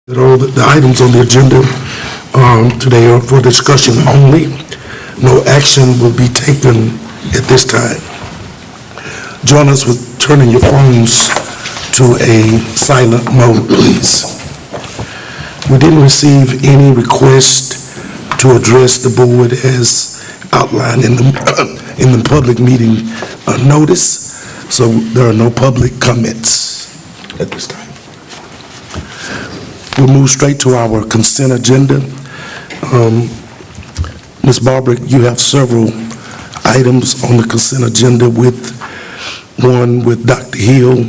That all the items on the agenda today are for discussion only. No action will be taken at this time. Join us with turning your phones to a silent mode, please. We didn't receive any request to address the board as outlined in the public meeting notice, so there are no public comments at this time. We'll move straight to our consent agenda. Ms. Barbara, you have several items on the consent agenda with Dr. Hill.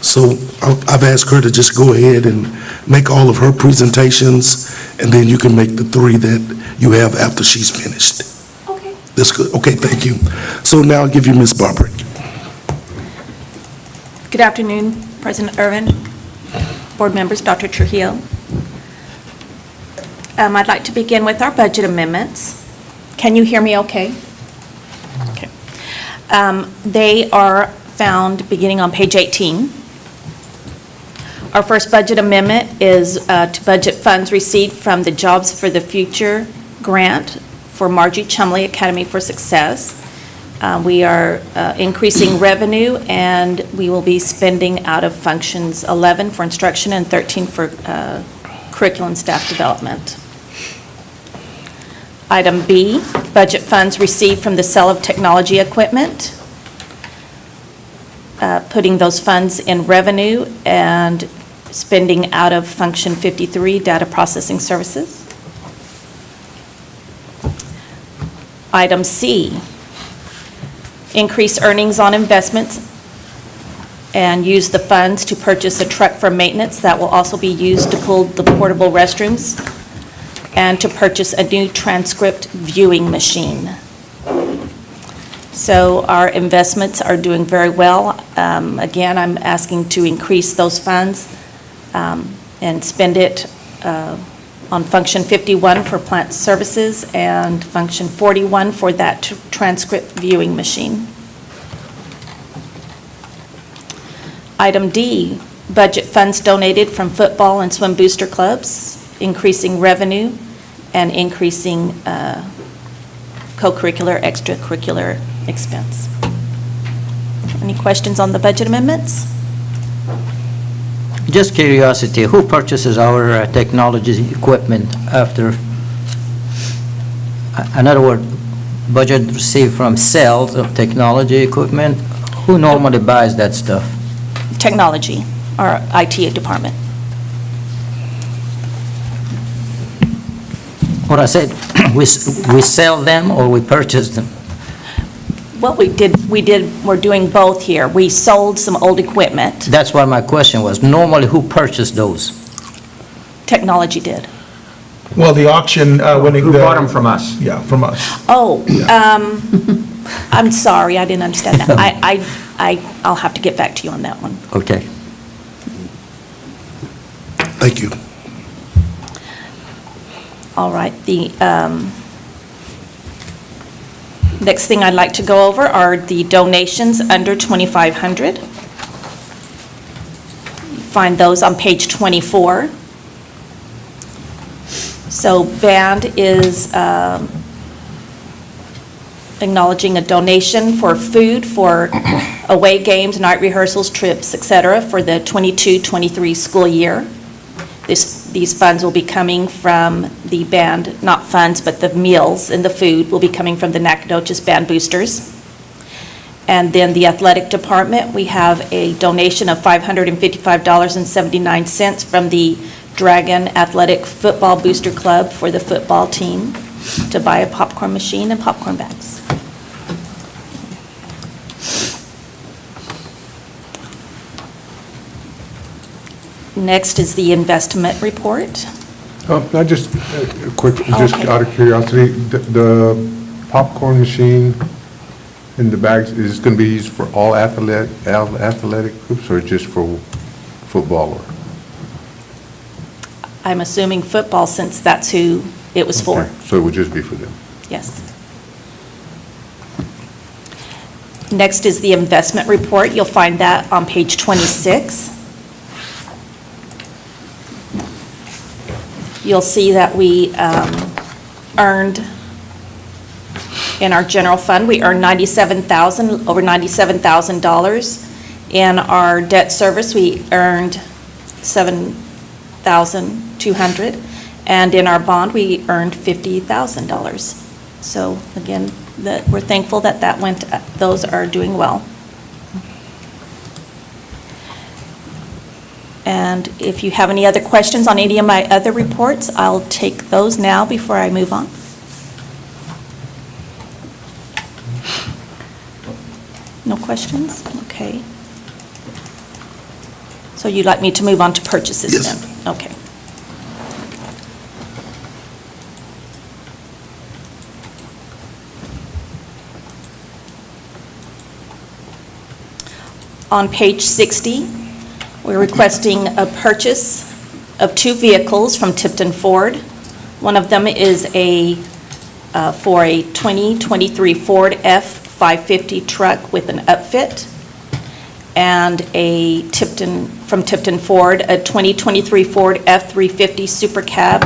So I've asked her to just go ahead and make all of her presentations, and then you can make the three that you have after she's finished. Okay. That's good. Okay, thank you. So now I'll give you Ms. Barbara. Good afternoon, President Irvin, board members, Dr. Trujillo. I'd like to begin with our budget amendments. Can you hear me okay? Okay. They are found beginning on page 18. Our first budget amendment is to budget funds received from the Jobs for the Future grant for Margie Chumley Academy for Success. We are increasing revenue, and we will be spending out of functions 11 for instruction and 13 for curriculum staff development. Item B, budget funds received from the sale of technology equipment, putting those funds in revenue and spending out of function 53, data processing services. Item C, increase earnings on investments and use the funds to purchase a truck for maintenance that will also be used to pull the portable restrooms and to purchase a new transcript viewing machine. So our investments are doing very well. Again, I'm asking to increase those funds and spend it on function 51 for plant services and function 41 for that transcript viewing machine. Item D, budget funds donated from football and swim booster clubs, increasing revenue and increasing co-curricular, extracurricular expense. Any questions on the budget amendments? Just curiosity, who purchases our technology equipment after, in other words, budget received from sales of technology equipment? Who normally buys that stuff? Technology, our IT department. What I said, we sell them or we purchase them? What we're doing both here. We sold some old equipment. That's what my question was. Normally, who purchased those? Technology did. Well, the auction, when it... Who bought them from us? Yeah, from us. Oh, I'm sorry, I didn't understand that. I'll have to get back to you on that one. Okay. Thank you. All right, the next thing I'd like to go over are the donations under $2,500. Find those on page 24. So band is acknowledging a donation for food for away games, night rehearsals, trips, etc. for the 22-23 school year. These funds will be coming from the band, not funds, but the meals and the food will be coming from the Nacogdoches Band Boosters. And then the athletic department, we have a donation of $555.79 from the Dragon Athletic Football Booster Club for the football team to buy a popcorn machine and popcorn bags. Next is the investment report. Just quick, just Okay. out of curiosity, the popcorn machine in the bags, is it going to be used for all athletic groups or just for football? I'm assuming football since that's who it was for. Okay, so it would just be for them? Yes. Next is the investment report. You'll find that on page 26. you'll see that we earned, in our general fund, we earned over $97,000. In our debt service, we earned $7,200. And in our bond, we earned $50,000. So again, we're thankful that those are doing well. And if you have any other questions on any of my other reports, I'll take those now before I move on. No questions? Okay. So you'd like me to move on to purchases Yes. then? Okay. On page 60, we're requesting a purchase of 2 vehicles from Tipton Ford. One of them is for a 2023 Ford F-550 truck with an upfit, and from Tipton Ford, a 2023 Ford F-350 Super Cab,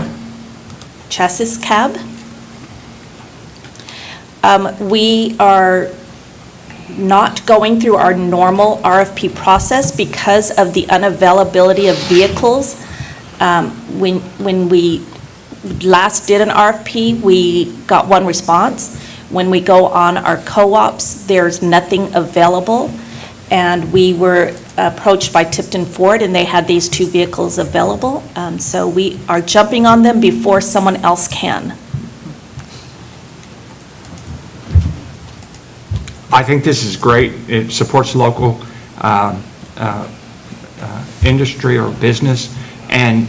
chassis cab. We are not going through our normal RFP process because of the unavailability of vehicles. When we last did an RFP, we got one response. When we go on our co-ops, there's nothing available. And we were approached by Tipton Ford, and they had these 2 vehicles available. So we are jumping on them before someone else can. I think this is great. It supports local industry or business. And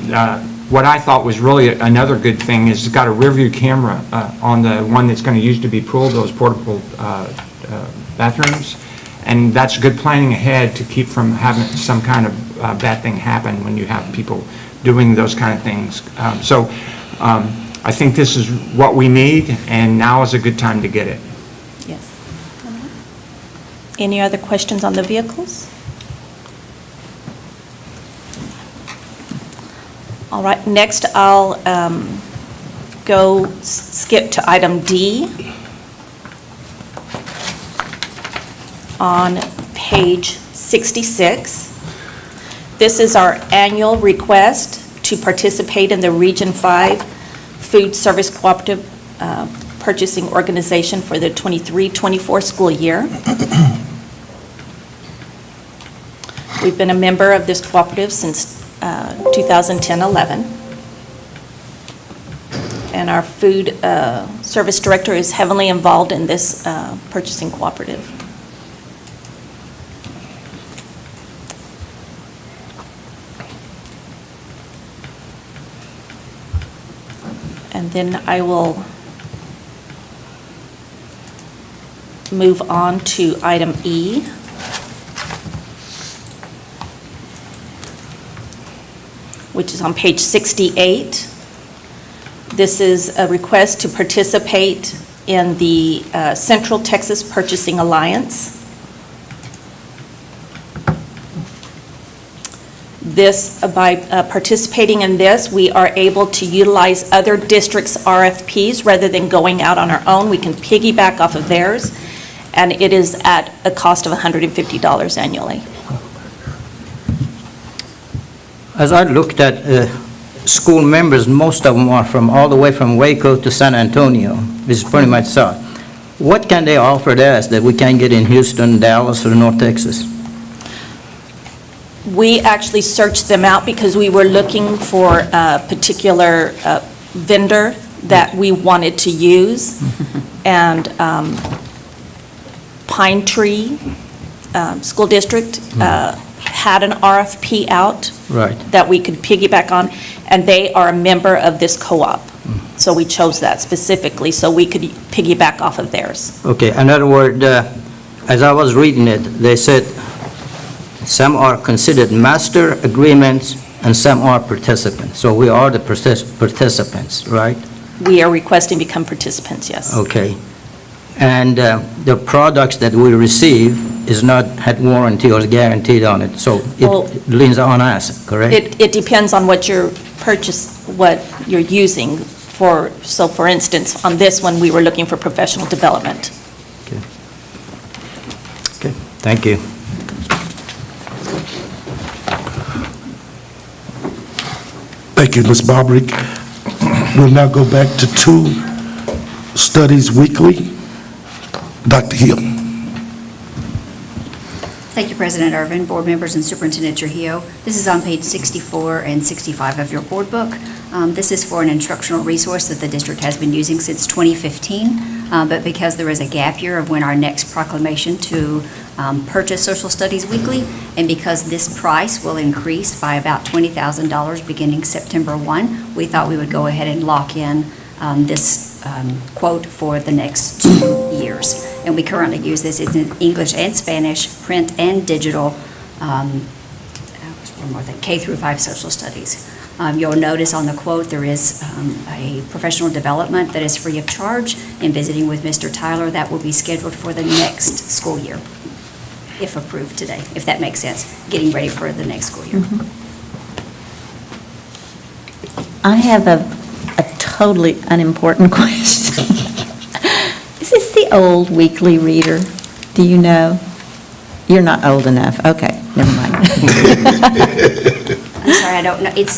what I thought was really another good thing is it's got a rear view camera on the one that's going to use to be pooled, those portable bathrooms. And that's good planning ahead to keep from having some kind of bad thing happen when you have people doing those kind of things. I think this is what we need, and now is a good time to get it. Yes. Any other questions on the vehicles? All right, next I'll skip to item D on page 66. This is our annual request to participate in the Region 5 Food Service Cooperative Purchasing Organization for the 23-24 school year. We've been a member of this cooperative since 2010-11. And our food service director is heavily involved in this purchasing cooperative. And then I will move on to item E. Which is on page 68. This is a request to participate in the Central Texas Purchasing Alliance. By participating in this, we are able to utilize other districts' RFPs rather than going out on our own. We can piggyback off of theirs, and it is at a cost of $150 annually. As I looked at school members, most of them are from all the way from Waco to San Antonio, which is pretty much south. What can they offer us that we can't get in Houston, Dallas, or North Texas? We actually searched them out because we were looking for a particular vendor that we wanted to use. And Pine Tree School District had an RFP out Right. that we could piggyback on, and they are a member of this co-op. So we chose that specifically so we could piggyback off of theirs. Okay, in other words, as I was reading it, they said some are considered master agreements and some are participants. So we are the participants, right? We are requesting to become participants, yes. Okay. and the products that we receive is not had warranty or guaranteed on it, so Well- it leans on us, correct? It depends on what what you're using for, so for instance, on this one, we were looking for professional development. Okay, thank you. Thank you, Ms. Barbarick. We'll now go back to 2 studies weekly. Dr. Hill. Thank you, President Irvin, board members, and Superintendent Trujillo. This is on page 64 and 65 of your board book. This is for an instructional resource that the district has been using since 2015, but because there is a gap year of when our next proclamation to purchase Social Studies Weekly, and because this price will increase by about $20,000 beginning September 1, we thought we would go ahead and lock in this quote for the next 2 years. And we currently use this, it's in English and Spanish, print and digital, one more thing, K through 5 social studies. You'll notice on the quote, there is a professional development that is free of charge. In visiting with Mr. Tyler, that will be scheduled for the next school year, if approved today, if that makes sense, getting ready for the next school year. I have a totally unimportant question. Is this the old Weekly Reader? Do you know? You're not old enough. Okay, never mind. I'm sorry, I don't know, it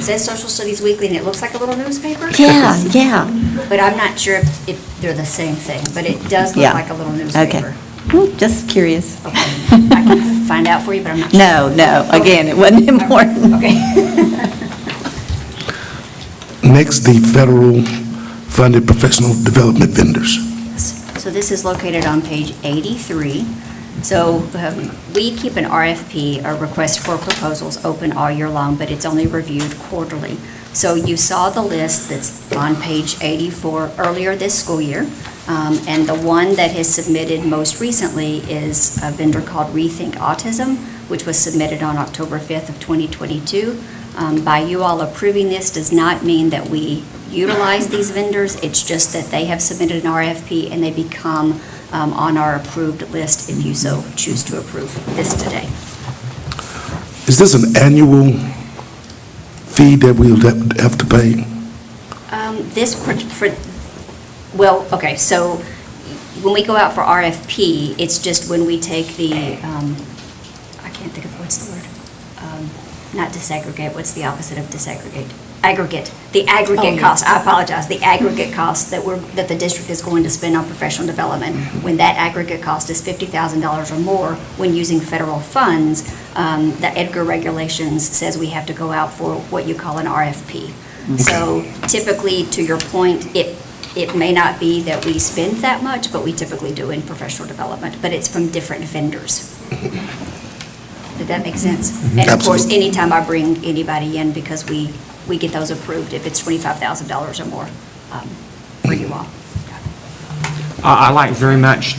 says Social Studies Weekly and it looks like a little newspaper? Yeah, yeah. But I'm not sure if they're the same thing, but it does look Yeah. like a little Okay. newspaper. Just curious. Okay. I can find out for you, but I'm not sure. No, again, it wasn't important. Okay. Next, the federal funded professional development vendors. So this is located on page 83. So we keep an RFP, a request for proposals, open all year long, but it's only reviewed quarterly. So you saw the list that's on page 84 earlier this school year. And the one that has submitted most recently is a vendor called Rethink Autism, which was submitted on October 5th of 2022. By you all approving this does not mean that we utilize these vendors. It's just that they have submitted an RFP and they become on our approved list if you so choose to approve this today. Is this an annual fee that we'll have to pay? Well, okay, so when we go out for RFP, it's just when we take the, I can't think of what's the word. Not disaggregate, what's the opposite of disaggregate? Aggregate, the aggregate cost, I apologize, the aggregate cost that the district is going to spend on professional development. When that aggregate cost is $50,000 or more, when using federal funds, the EDGAR regulations says we have to go out for what you call an RFP. So typically, to your point, it may not be that we spend that much, but we typically do in professional development, but it's from different vendors. Did that make sense? And of course, Absolutely. anytime I bring anybody in, because we get those approved if it's $25,000 or more for you all. I like very much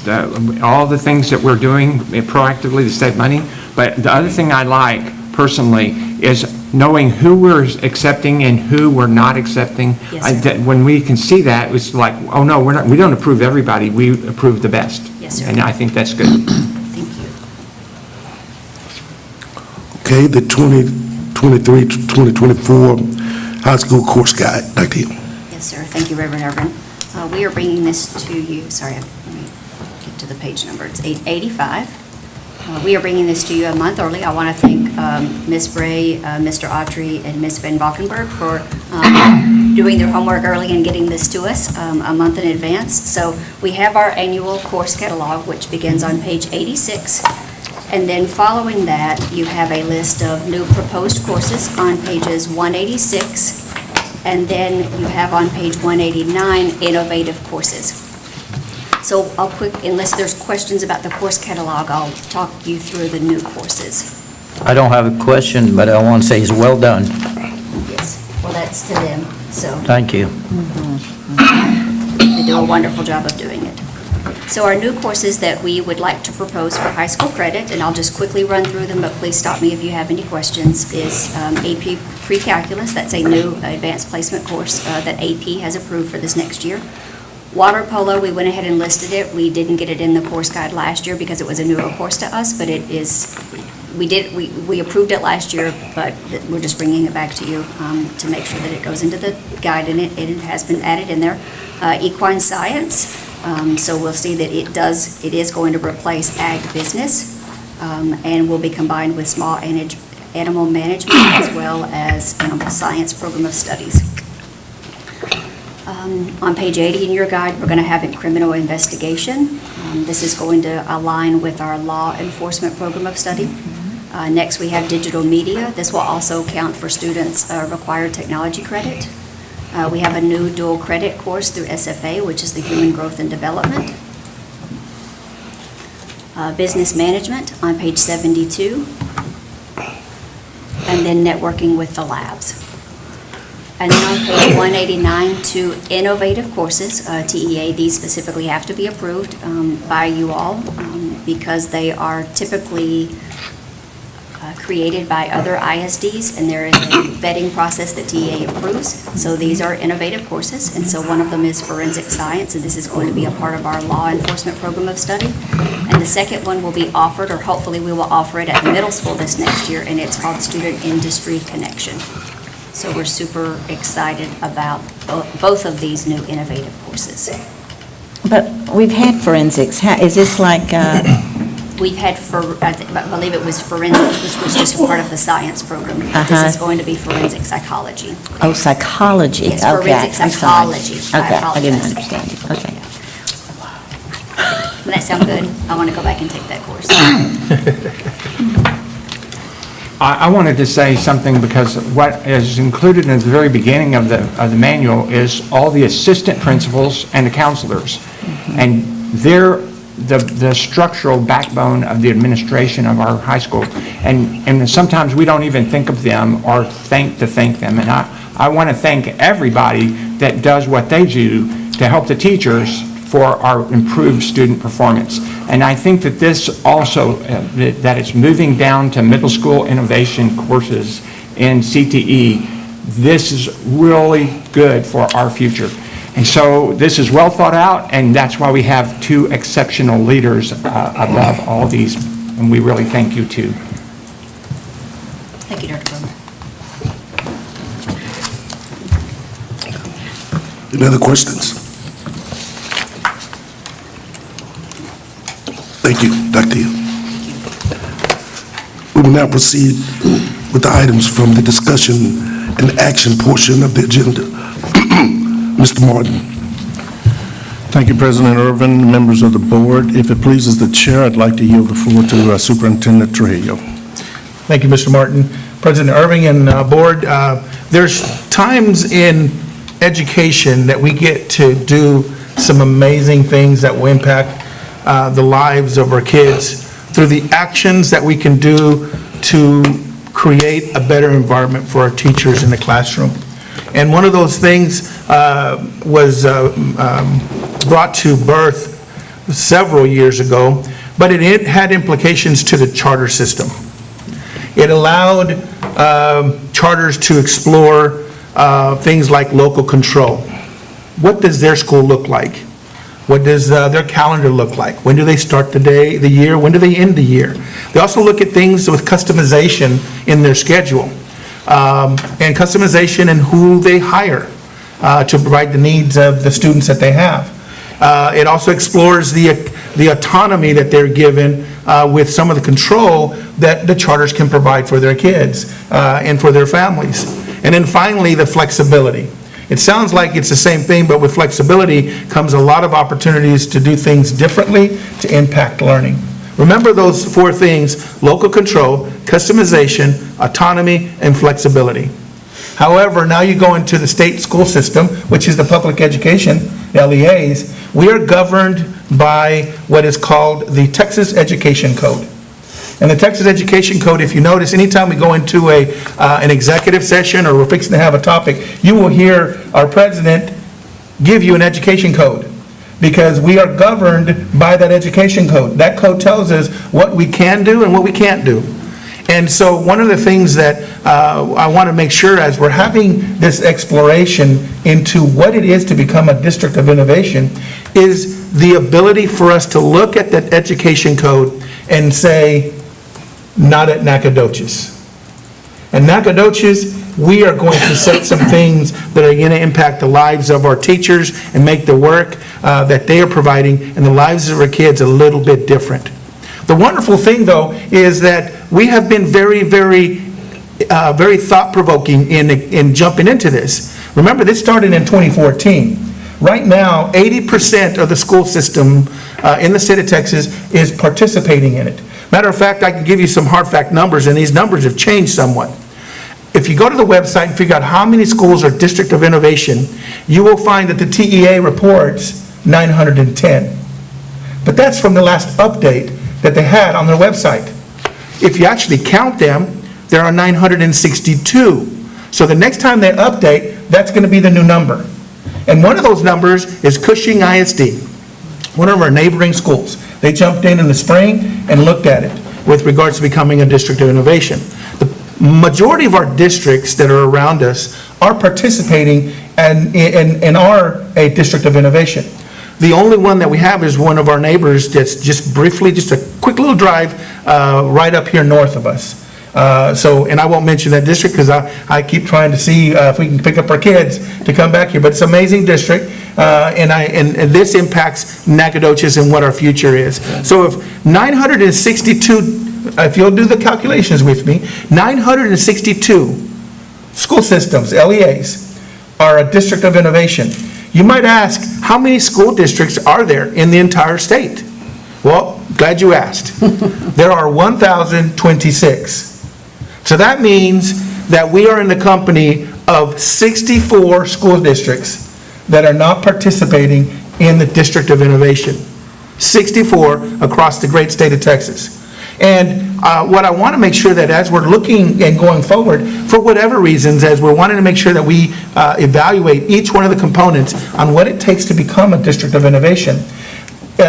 all the things that we're doing proactively to save money, but the other thing I like personally is knowing who we're accepting and who we're not accepting. Yes, sir. When we can see that, it's like, oh no, we don't approve everybody, we approve the best. Yes, sir. And I think that's good. Thank you. Okay, the 2023 to 2024 high school course guide. Dr. Hill. Yes, sir. Thank you, Reverend Irvin. We are bringing this to you, sorry, let me get to the page number. It's 885. We are bringing this to you a month early. I want to thank Ms. Bray, Mr. Autry, and Ms. Van Valkenburg for doing their homework early and getting this to us a month in advance. So we have our annual course catalog, which begins on page 86. And then following that, you have a list of new proposed courses on pages 186. And then you have on page 189, innovative courses. So I'll unless there's questions about the course catalog, I'll talk you through the new courses. I don't have a question, but I want to say it's well done. Yes, well, that's to them, so Thank you. they do a wonderful job of doing it. So our new courses that we would like to propose for high school credit, and I'll just quickly run through them, but please stop me if you have any questions, is AP Pre-Calculus. That's a new advanced placement course that AP has approved for this next year. Water polo, we went ahead and listed it. We didn't get it in the course guide last year because it was a newer course to us, but it is, we approved it last year, but we're just bringing it back to you to make sure that it goes into the guide, and it has been added in there. Equine science, so we'll see that it is going to replace ag business, and will be combined with small animal management as well as animal science program of studies. On page 80 in your guide, we're going to have a criminal investigation. This is going to align with our law enforcement program of study. Next, we have digital media. This will also count for students' required technology credit. We have a new dual credit course through SFA, which is the Human Growth and Development. Business management on page 72. And then networking with the labs. And then on page 189, 2 innovative courses, TEA. These specifically have to be approved by you all because they are typically created by other ISDs, and there is a vetting process that TEA approves. So these are innovative courses, and so one of them is forensic science, and this is going to be a part of our law enforcement program of study. And the second one will be offered, or hopefully we will offer it at the middle school this next year, and it's called Student Industry Connection. So we're super excited about both of these new innovative courses. But we've had forensics. Is this like, We've had, I believe it was forensics, which was just a part of the science program. This is going to be forensic psychology. oh, psychology? Yes, Okay, forensic I'm sorry. psychology. I Okay, I didn't apologize. understand it. Okay. Doesn't that sound good? I want to go back and take that course. I wanted to say something because what is included in the very beginning of the manual is all the assistant principals and the counselors. And they're the structural backbone of the administration of our high school. And sometimes we don't even think of them or thank them. And I want to thank everybody that does what they do to help the teachers for our improved student performance. And I think that this also, that it's moving down to middle school innovation courses in CTE, this is really good for our future. And so this is well thought out, and that's why we have 2 exceptional leaders above all these, and we really thank you too. Thank you, Dr. Bowman. Any other questions? Thank you, Dr. Hill. We will now proceed with the items from the discussion and action portion of the agenda. Mr. Martin. Thank you, President Irvin, members of the board. If it pleases the chair, I'd like to yield the floor to Superintendent Trujillo. Thank you, Mr. Martin. President Irving and board, there's times in education that we get to do some amazing things that will impact the lives of our kids through the actions that we can do to create a better environment for our teachers in the classroom. And one of those things was brought to birth several years ago, but it had implications to the charter system. It allowed charters to explore things like local control. What does their school look like? What does their calendar look like? When do they start the day, the year? When do they end the year? They also look at things with customization in their schedule. And customization in who they hire to provide the needs of the students that they have. It also explores the autonomy that they're given with some of the control that the charters can provide for their kids and for their families. And then finally, the flexibility. It sounds like it's the same thing, but with flexibility comes a lot of opportunities to do things differently to impact learning. Remember those 4 things: local control, customization, autonomy, and flexibility. However, now you go into the state school system, which is the public education, LEAs. We are governed by what is called the Texas Education Code. And the Texas Education Code, if you notice, anytime we go into an executive session or we're fixing to have a topic, you will hear our president give you an education code, because we are governed by that education code. That code tells us what we can do and what we can't do. And so one of the things that I want to make sure as we're having this exploration into what it is to become a district of innovation is the ability for us to look at that education code and say, not at Nacogdoches. And Nacogdoches, we are going to set some things that are going to impact the lives of our teachers and make the work that they are providing and the lives of our kids a little bit different. The wonderful thing, though, is that we have been very, very thought-provoking in jumping into this. Remember, this started in 2014. Right now, 80% of the school system in the state of Texas is participating in it. Matter of fact, I can give you some hard fact numbers, and these numbers have changed somewhat. If you go to the website and figure out how many schools are District of Innovation, you will find that the TEA reports 910. But that's from the last update that they had on their website. If you actually count them, there are 962. So the next time they update, that's going to be the new number. And one of those numbers is Cushing ISD, one of our neighboring schools. They jumped in the spring and looked at it with regards to becoming a District of Innovation. The majority of our districts that are around us are participating and are a District of Innovation. The only one that we have is one of our neighbors that's just briefly, just a quick little drive right up here north of us. And I won't mention that district because I keep trying to see if we can pick up our kids to come back here. But it's an amazing district, and this impacts Nacogdoches and what our future is. So if 962, if you'll do the calculations with me, 962 school systems, LEAs, are a District of Innovation. You might ask, how many school districts are there in the entire state? Well, glad you asked. There are 1,026. So that means that we are in the company of 64 school districts that are not participating in the District of Innovation. 64 across the great state of Texas. And what I want to make sure that as we're looking and going forward, for whatever reasons, as we're wanting to make sure that we evaluate each one of the components on what it takes to become a District of Innovation,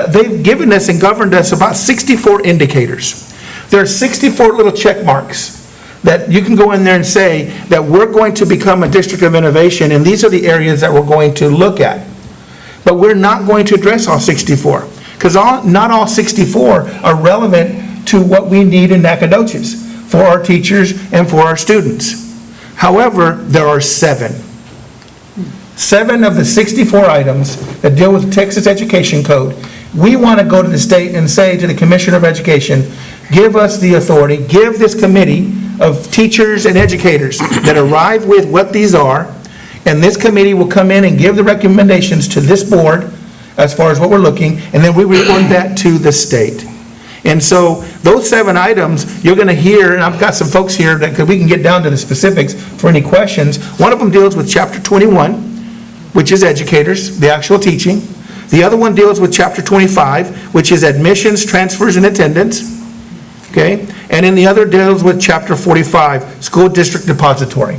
they've given us and governed us about 64 indicators. There are 64 little check marks that you can go in there and say that we're going to become a District of Innovation, and these are the areas that we're going to look at. But we're not going to address all 64, because not all 64 are relevant to what we need in Nacogdoches for our teachers and for our students. However, there are 7 of the 64 items that deal with the Texas Education Code. We want to go to the state and say to the Commissioner of Education, give us the authority, give this committee of teachers and educators that arrive with what these are, and this committee will come in and give the recommendations to this board as far as what we're looking, and then we report that to the state. And so those 7 items, you're going to hear, and I've got some folks here that we can get down to the specifics for any questions. One of them deals with Chapter 21, which is educators, the actual teaching. The other one deals with Chapter 25, which is admissions, transfers, and attendance. Okay? And then the other deals with Chapter 45, school district depository.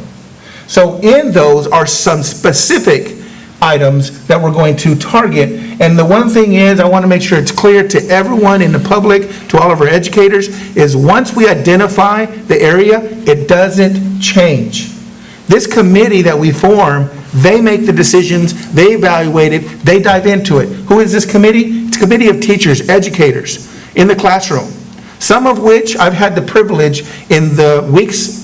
So in those are some specific items that we're going to target. And the one thing is, I want to make sure it's clear to everyone in the public, to all of our educators, is once we identify the area, it doesn't change. This committee that we form, they make the decisions, they evaluate it, they dive into it. Who is this committee? It's a committee of teachers, educators in the classroom. Some of which I've had the privilege in the weeks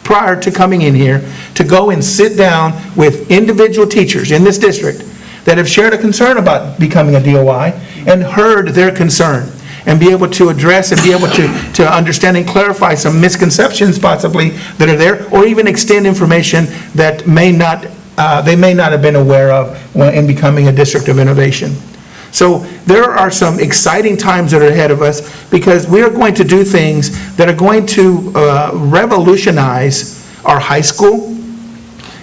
prior to coming in here to go and sit down with individual teachers in this district that have shared a concern about becoming a DOI and heard their concern and be able to address and be able to understand and clarify some misconceptions possibly that are there, or even extend information that they may not have been aware of in becoming a District of Innovation. So there are some exciting times that are ahead of us because we are going to do things that are going to revolutionize our high school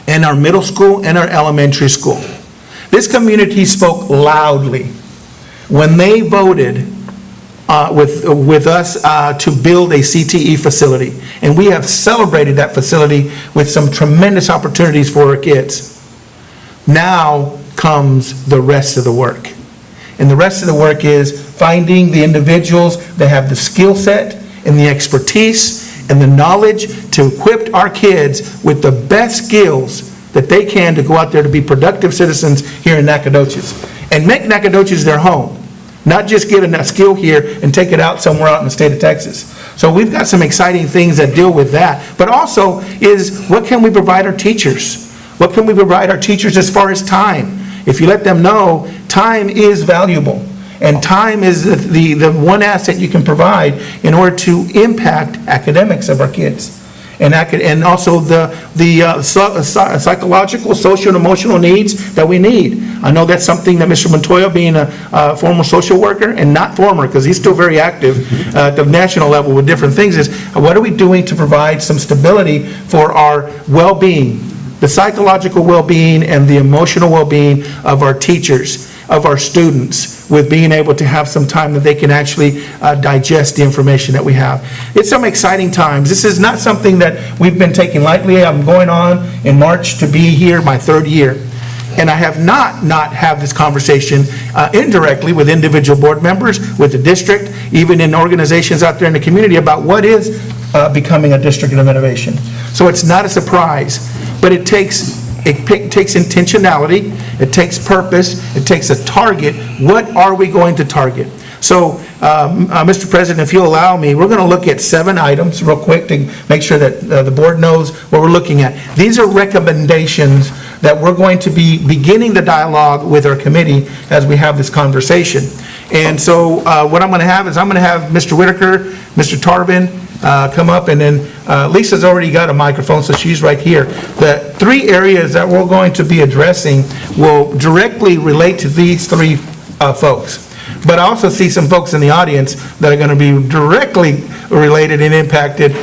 and our middle school and our elementary school. This community spoke loudly when they voted with us to build a CTE facility. And we have celebrated that facility with some tremendous opportunities for our kids. Now comes the rest of the work. And the rest of the work is finding the individuals that have the skill set and the expertise and the knowledge to equip our kids with the best skills that they can to go out there to be productive citizens here in Nacogdoches. And make Nacogdoches their home, not just get a skill here and take it out somewhere out in the state of Texas. So we've got some exciting things that deal with that. But also is, what can we provide our teachers? What can we provide our teachers as far as time? If you let them know, time is valuable. And time is the one asset you can provide in order to impact academics of our kids. And also the psychological, social, and emotional needs that we need. I know that's something that Mr. Montoya, being a former social worker, and not former, because he's still very active at the national level with different things, is what are we doing to provide some stability for our well-being, the psychological well-being and the emotional well-being of our teachers, of our students, with being able to have some time that they can actually digest the information that we have. It's some exciting times. This is not something that we've been taking lightly. I'm going on in March to be here my third year. And I have not had this conversation indirectly with individual board members, with the district, even in organizations out there in the community about what is becoming a district of innovation. So it's not a surprise, but it takes intentionality, it takes purpose, it takes a target. What are we going to target? So, Mr. President, if you'll allow me, we're going to look at 7 items real quick to make sure that the board knows what we're looking at. These are recommendations that we're going to be beginning the dialogue with our committee as we have this conversation. And so what I'm going to have is I'm going to have Mr. Whitaker, Mr. Tarvin, come up, and then Lisa's already got a microphone, so she's right here. The 3 areas that we're going to be addressing will directly relate to these 3 folks. But I also see some folks in the audience that are going to be directly related and impacted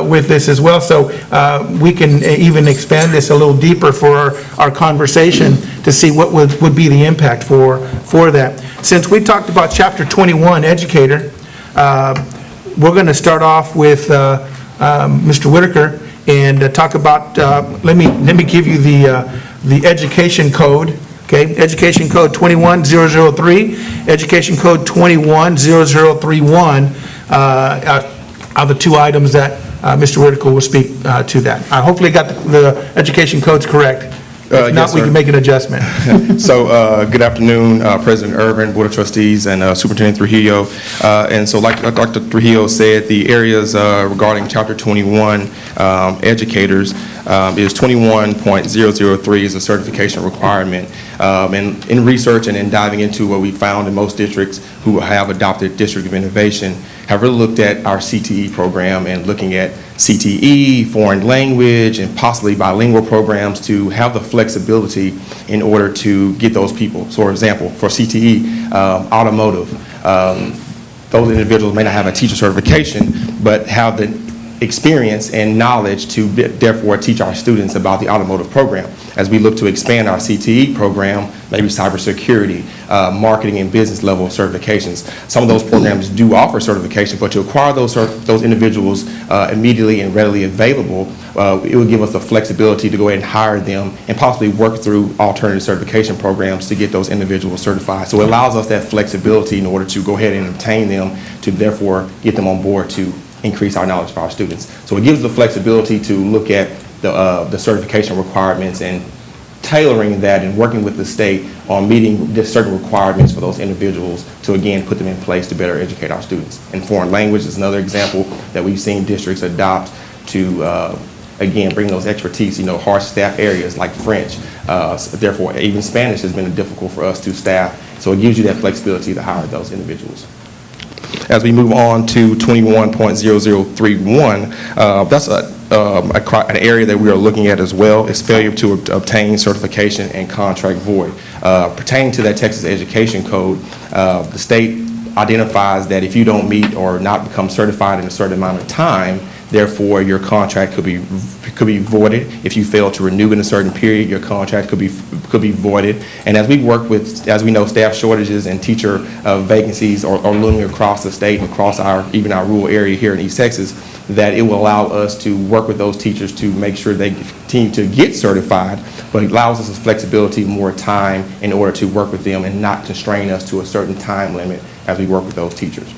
with this as well. So we can even expand this a little deeper for our conversation to see what would be the impact for that. Since we talked about Chapter 21, Educator, we're going to start off with Mr. Whitaker and talk about, let me give you the education code. Okay, Education Code 21003, Education Code 210031 are the 2 items that Mr. Whitaker will speak to that. I hopefully got the education codes correct. If not, yes, we sir. can make an adjustment. So, good afternoon, President Irvin, Board of Trustees, and Superintendent Trujillo. And so, like Dr. Trujillo said, the areas regarding Chapter 21 educators is 21.003 is a certification requirement. And in research and in diving into what we found in most districts who have adopted District of Innovation, have really looked at our CTE program and looking at CTE, foreign language, and possibly bilingual programs to have the flexibility in order to get those people. So, for example, for CTE, automotive, those individuals may not have a teacher certification, but have the experience and knowledge to therefore teach our students about the automotive program. As we look to expand our CTE program, maybe cybersecurity, marketing and business level certifications. Some of those programs do offer certification, but to acquire those individuals immediately and readily available, it would give us the flexibility to go ahead and hire them and possibly work through alternative certification programs to get those individuals certified. So it allows us that flexibility in order to go ahead and obtain them to therefore get them on board to increase our knowledge for our students. So it gives the flexibility to look at the certification requirements and tailoring that and working with the state on meeting the certain requirements for those individuals to, again, put them in place to better educate our students. And foreign language is another example that we've seen districts adopt to, again, bring those expertise, hard staff areas like French. Therefore, even Spanish has been difficult for us to staff. So it gives you that flexibility to hire those individuals. As we move on to 21.0031, that's an area that we are looking at as well, is failure to obtain certification and contract void. Pertaining to that Texas Education Code, the state identifies that if you don't meet or not become certified in a certain amount of time, therefore your contract could be voided. If you fail to renew in a certain period, your contract could be voided. And as we work with, as we know, staff shortages and teacher vacancies are looming across the state and across even our rural area here in East Texas, that it will allow us to work with those teachers to make sure they continue to get certified, but it allows us the flexibility, more time in order to work with them and not constrain us to a certain time limit as we work with those teachers.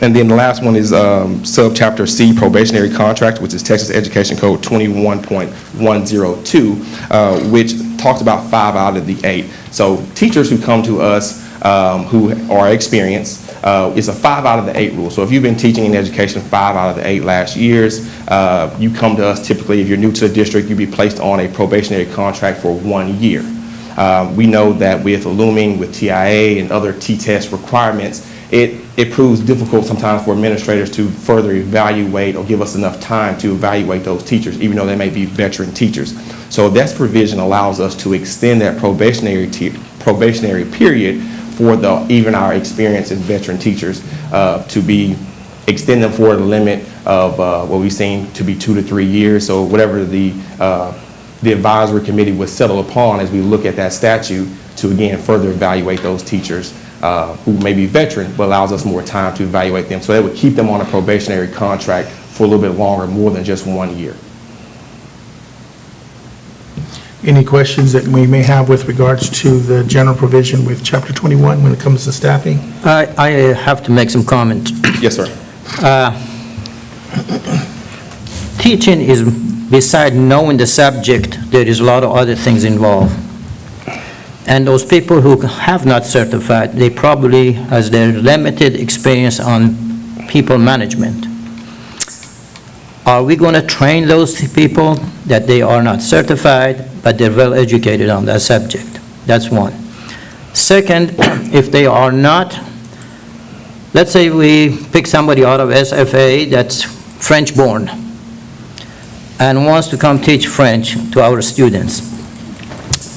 And then the last one is Subchapter C, probationary contract, which is Texas Education Code 21.102, which talks about 5 out of the 8. So teachers who come to us who are experienced, it's a 5 out of the 8 rule. So if you've been teaching in education 5 out of the 8 last years, you come to us typically, if you're new to the district, you'd be placed on a probationary contract for 1 year. We know that with Looming, with TIA and other T-test requirements, it proves difficult sometimes for administrators to further evaluate or give us enough time to evaluate those teachers, even though they may be veteran teachers. So this provision allows us to extend that probationary period for even our experienced and veteran teachers to extend them for the limit of what we've seen to be 2 to 3 years. So whatever the advisory committee would settle upon as we look at that statute to again further evaluate those teachers who may be veteran, but allows us more time to evaluate them. So that would keep them on a probationary contract for a little bit longer, more than just 1 year. Any questions that we may have with regards to the general provision with Chapter 21 when it comes to staffing? I have to make some comments. Yes, sir. Teaching is, beside knowing the subject, there is a lot of other things involved. And those people who have not certified, they probably has their limited experience on people management. Are we going to train those people that they are not certified, but they're well educated on that subject? That's one. Second, if they are not, let's say we pick somebody out of SFA that's French-born and wants to come teach French to our students.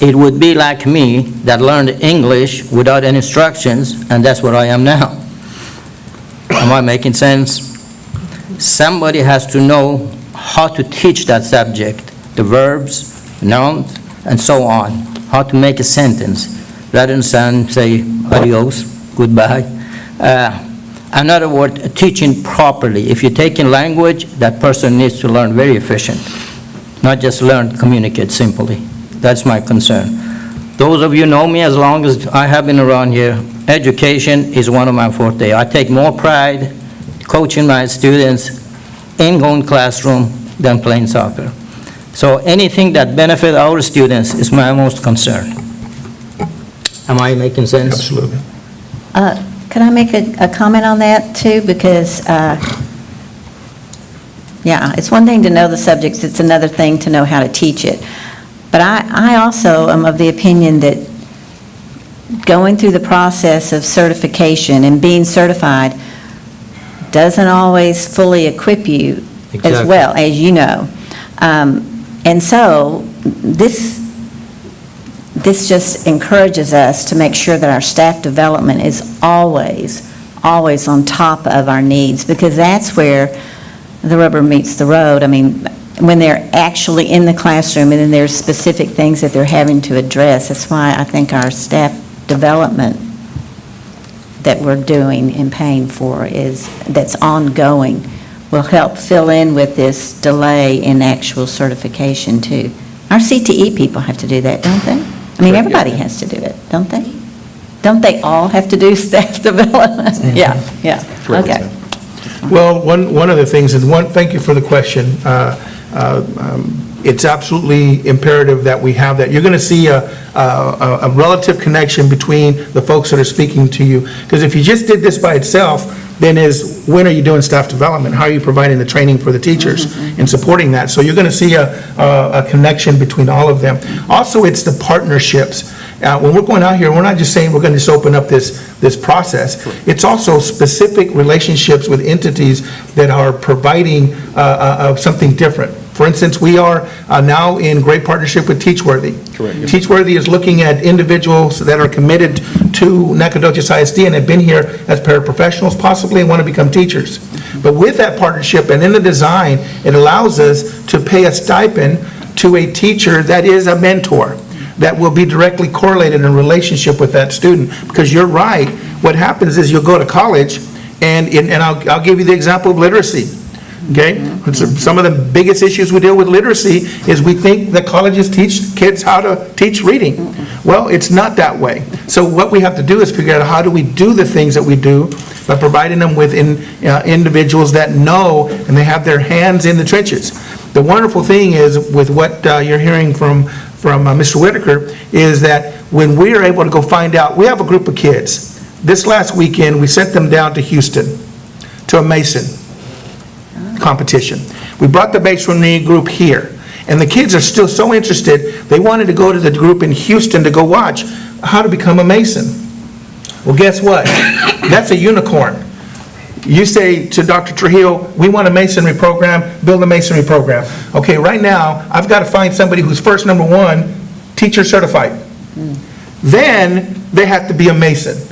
It would be like me that learned English without any instructions, and that's where I am now. Am I making sense? Somebody has to know how to teach that subject, the verbs, nouns, and so on, how to make a sentence, rather than say adios, goodbye. In other words, teaching properly. If you're taking language, that person needs to learn very efficient, not just learn to communicate simply. That's my concern. Those of you know me, as long as I have been around here, education is one of my forte. I take more pride coaching my students in going classroom than playing soccer. So anything that benefits our students is my most concern. Am I making sense? Absolutely. Could I make a comment on that too? Because, yeah, it's one thing to know the subjects, it's another thing to know how to teach it. But I also am of the opinion that going through the process of certification and being certified doesn't always fully equip you as Exactly. well, as you know. And so this just encourages us to make sure that our staff development is always on top of our needs, because that's where the rubber meets the road. I mean, when they're actually in the classroom and then there's specific things that they're having to address. That's why I think our staff development that we're doing and paying for that's ongoing will help fill in with this delay in actual certification too. Our CTE people have to do that, don't they? I mean, everybody has to do it, don't they? Don't they all have to do staff development? Yeah, Correct. okay. Well, one of the things, and thank you for the question. It's absolutely imperative that we have that. You're going to see a relative connection between the folks that are speaking to you. Because if you just did this by itself, then when are you doing staff development? How are you providing the training for the teachers and supporting that? So you're going to see a connection between all of them. Also, it's the partnerships. When we're going out here, we're not just saying we're going to just open up this process. It's also specific relationships with entities that are providing something different. For instance, we are now in great partnership with Teachworthy. Correct. Teachworthy is looking at individuals that are committed to Nacogdoches ISD and have been here as paraprofessionals possibly and want to become teachers. But with that partnership and in the design, it allows us to pay a stipend to a teacher that is a mentor, that will be directly correlated in relationship with that student. Because you're right, what happens is you'll go to college, and I'll give you the example of literacy. okay? Some of the biggest issues we deal with literacy is we think that colleges teach kids how to teach reading. Well, it's not that way. So what we have to do is figure out how do we do the things that we do by providing them with individuals that know and they have their hands in the trenches. The wonderful thing is with what you're hearing from Mr. Whitaker is that when we are able to go find out, we have a group of kids. This last weekend, we sent them down to Houston to a Mason competition. We brought the masonry group here, and the kids are still so interested, they wanted to go to the group in Houston to go watch how to become a Mason. Well, guess what? That's a unicorn. You say to Dr. Trujillo, we want a masonry program, build a masonry program. Okay, right now, I've got to find somebody who's first, number one, teacher certified. Then they have to be a Mason.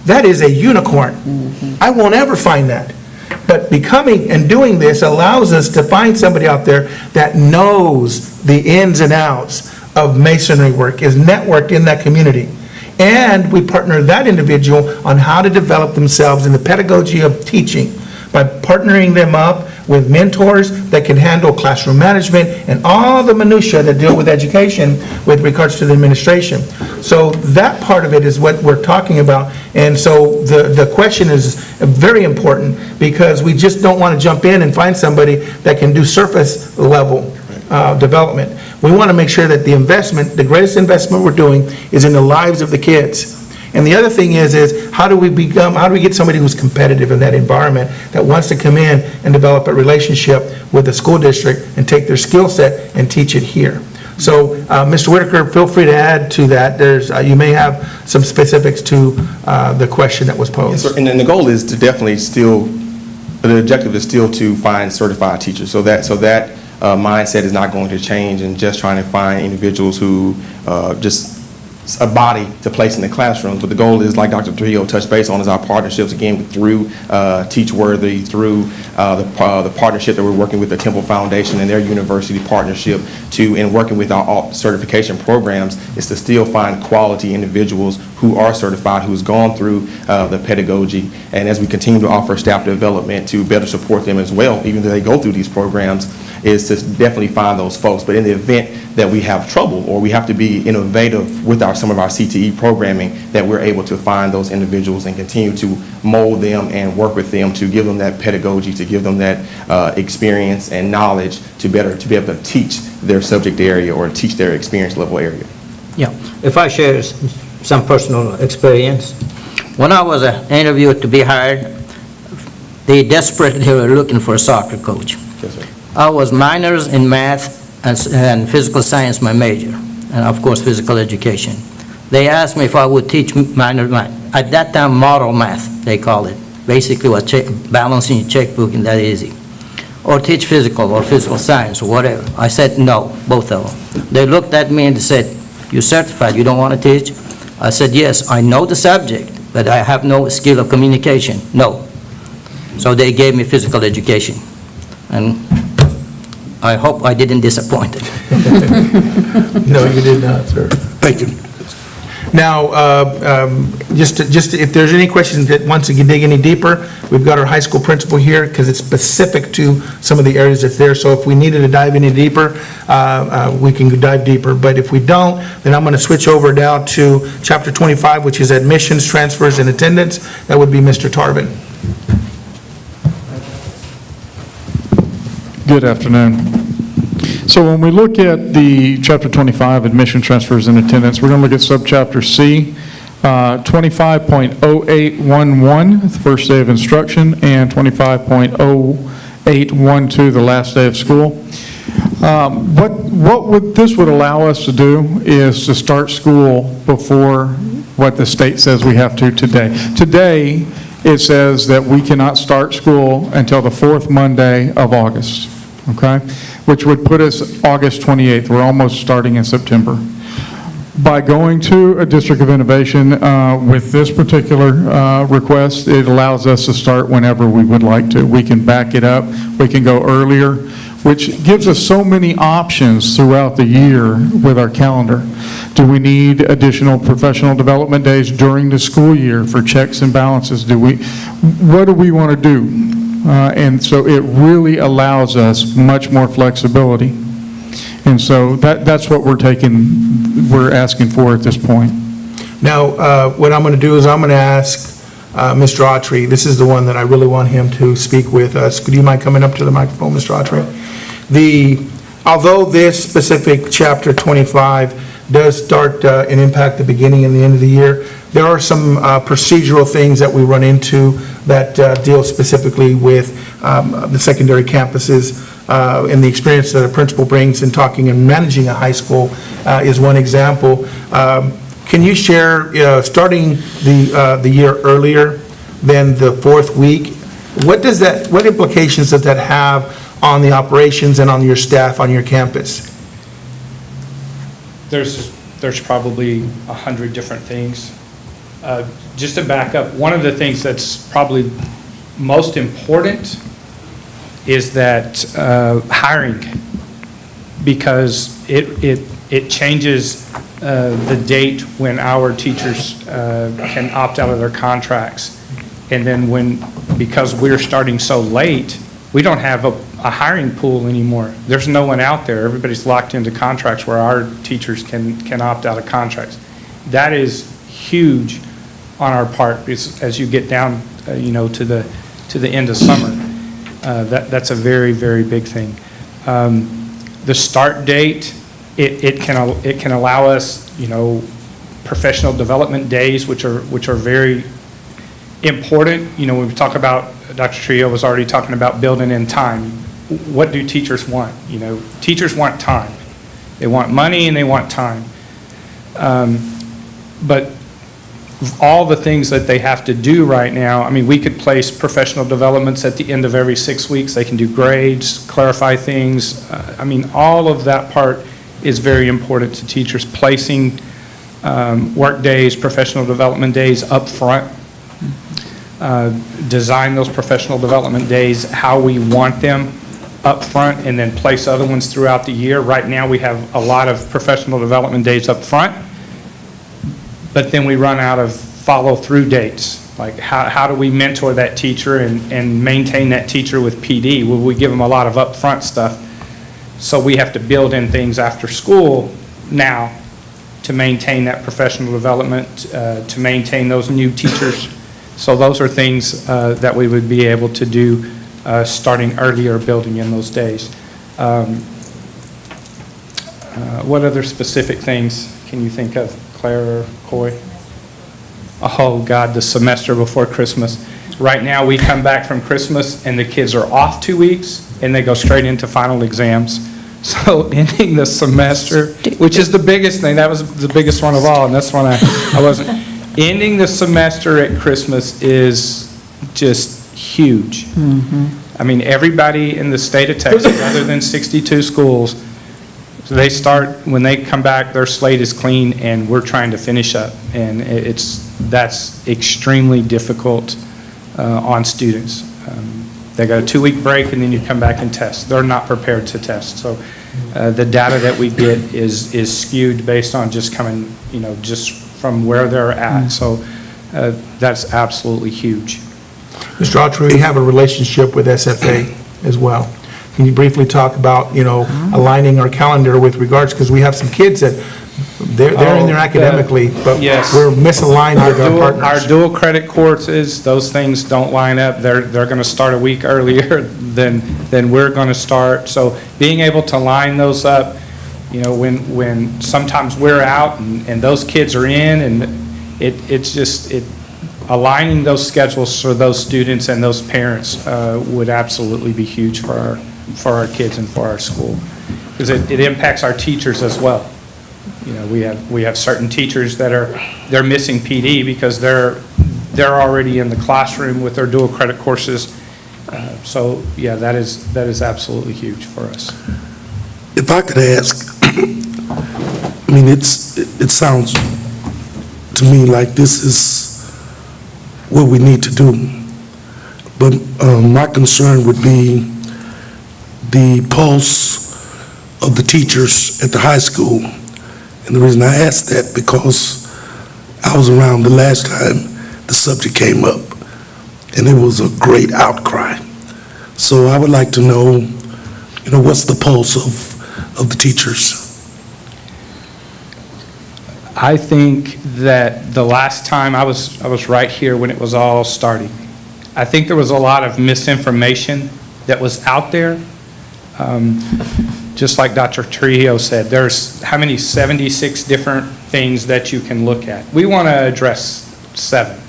That is a unicorn. I won't ever find that. But becoming and doing this allows us to find somebody out there that knows the ins and outs of masonry work, is networked in that community. And we partner that individual on how to develop themselves in the pedagogy of teaching by partnering them up with mentors that can handle classroom management and all the minutia that deal with education with regards to the administration. So that part of it is what we're talking about. And so the question is very important because we just don't want to jump in and find somebody that can do surface level development. We want to make sure that the investment, the greatest investment we're doing is in the lives of the kids. And the other thing is how do we get somebody who's competitive in that environment that wants to come in and develop a relationship with the school district and take their skill set and teach it here. So, Mr. Whitaker, feel free to add to that. You may have some specifics to the question that was posed. Yes, sir. And then the goal is to definitely the objective is still to find certified teachers. So that mindset is not going to change and just trying to find individuals who just a body to place in the classrooms, but the goal is, like Dr. Trujillo touched base on, is our partnerships, again, through Teachworthy, through the partnership that we're working with the Temple Foundation and their university partnership in working with our certification programs, is to still find quality individuals who are certified, who's gone through the pedagogy, and as we continue to offer staff development to better support them as well, even though they go through these programs, is to definitely find those folks. But in the event that we have trouble or we have to be innovative with some of our CTE programming, that we're able to find those individuals and continue to mold them and work with them to give them that pedagogy, to give them that experience and knowledge to be able to teach their subject area or teach their experience level area. Yeah, if I share some personal experience. When I was interviewed to be hired, they desperately were looking for a soccer coach. Yes, sir. I was minors in math and physical science, my major, and of course physical education. They asked me if I would teach minor math. At that time, model math, they call it. Basically, was balancing your checkbook and that easy. Or teach physical or physical science or whatever. I said no, both of them. They looked at me and said, "You're certified, you don't want to teach?" I said, "Yes, I know the subject, but I have no skill of communication." No. So they gave me physical education. And I hope I didn't disappoint them. No, you did not, sir. Thank you. Now, just if there's any questions that wants to dig any deeper, we've got our high school principal here because it's specific to some of the areas that's there. So if we needed to dive any deeper, we can dive deeper. But if we don't, then I'm going to switch over now to Chapter 25, which is admissions, transfers, and attendance. That would be Mr. Tarvin. Good afternoon. So when we look at the Chapter 25, admission, transfers, and attendance, we're going to look at Subchapter C, 25.0811, the first day of instruction, and 25.0812, the last day of school. This would allow us to do is to start school before what the state says we have to today. Today, it says that we cannot start school until the fourth Monday of August, okay? Which would put us August 28th. We're almost starting in September. By going to a District of Innovation with this particular request, it allows us to start whenever we would like to. We can back it up. We can go earlier, which gives us so many options throughout the year with our calendar. Do we need additional professional development days during the school year for checks and balances? What do we want to do? And so it really allows us much more flexibility. And so that's what we're asking for at this point. Now, what I'm going to do is I'm going to ask Mr. Autry, this is the one that I really want him to speak with us. Could you mind coming up to the microphone, Mr. Autry? Although this specific Chapter 25 does start and impact the beginning and the end of the year, there are some procedural things that we run into that deal specifically with the secondary campuses, and the experience that a principal brings in talking and managing a high school is one example. Can you share, starting the year earlier than the fourth week, what implications does that have on the operations and on your staff on your campus? There's probably 100 different things. Just to back up, one of the things that's probably most important is that hiring, because it changes the date when our teachers can opt out of their contracts. And then because we're starting so late, we don't have a hiring pool anymore. There's no one out there. Everybody's locked into contracts where our teachers can opt out of contracts. That is huge on our part as you get down, to the end of summer. That's a very, very big thing. The start date, it can allow us, professional development days, which are very important. When we talk about, Dr. Trujillo was already talking about building in time. What do teachers want? Teachers want time. They want money and they want time. But all the things that they have to do right now, we could place professional developments at the end of every 6 weeks. They can do grades, clarify things. All of that part is very important to teachers, placing work days, professional development days up front. Design those professional development days how we want them up front, and then place other ones throughout the year. Right now, we have a lot of professional development days up front, but then we run out of follow-through dates. Like, how do we mentor that teacher and maintain that teacher with PD? Well, we give them a lot of upfront stuff, so we have to build in things after school now to maintain that professional development, to maintain those new teachers. So those are things that we would be able to do starting earlier, building in those days. What other specific things can you think of, Claire or Coy? Oh, God, the semester before Christmas. Right now, we come back from Christmas, and the kids are off 2 weeks, and they go straight into final exams. So ending the semester, which is the biggest thing, that was the biggest one of all, and that's one I wasn't. Ending the semester at Christmas is just huge. Everybody in the state of Texas, other than 62 schools, they start, when they come back, their slate is clean, and we're trying to finish up. And that's extremely difficult on students. They got a 2-week break, and then you come back and test. They're not prepared to test. So the data that we get is skewed based on just coming, just from where they're at. So that's absolutely huge. Mr. Autry, we have a relationship with SFA as well. Can you briefly talk about, aligning our calendar with regards, because we have some kids that they're in there academically, but yes. we're misaligned with our partners. Our dual credit courses, those things don't line up. They're going to start a week earlier than we're going to start. So being able to line those up, when sometimes we're out and those kids are in, and it's just aligning those schedules for those students and those parents would absolutely be huge for our kids and for our school, because it impacts our teachers as well. We have certain teachers that they're missing PD because they're already in the classroom with their dual credit courses. So yeah, that is absolutely huge for us. If I could ask, it sounds to me like this is what we need to do. But my concern would be the pulse of the teachers at the high school. And the reason I ask that, because I was around the last time the subject came up, and it was a great outcry. So I would like to know, what's the pulse of the teachers? I think that the last time, I was right here when it was all starting. I think there was a lot of misinformation that was out there. Just like Dr. Trujillo said, there's how many, 76 different things that you can look at. We want to address 7.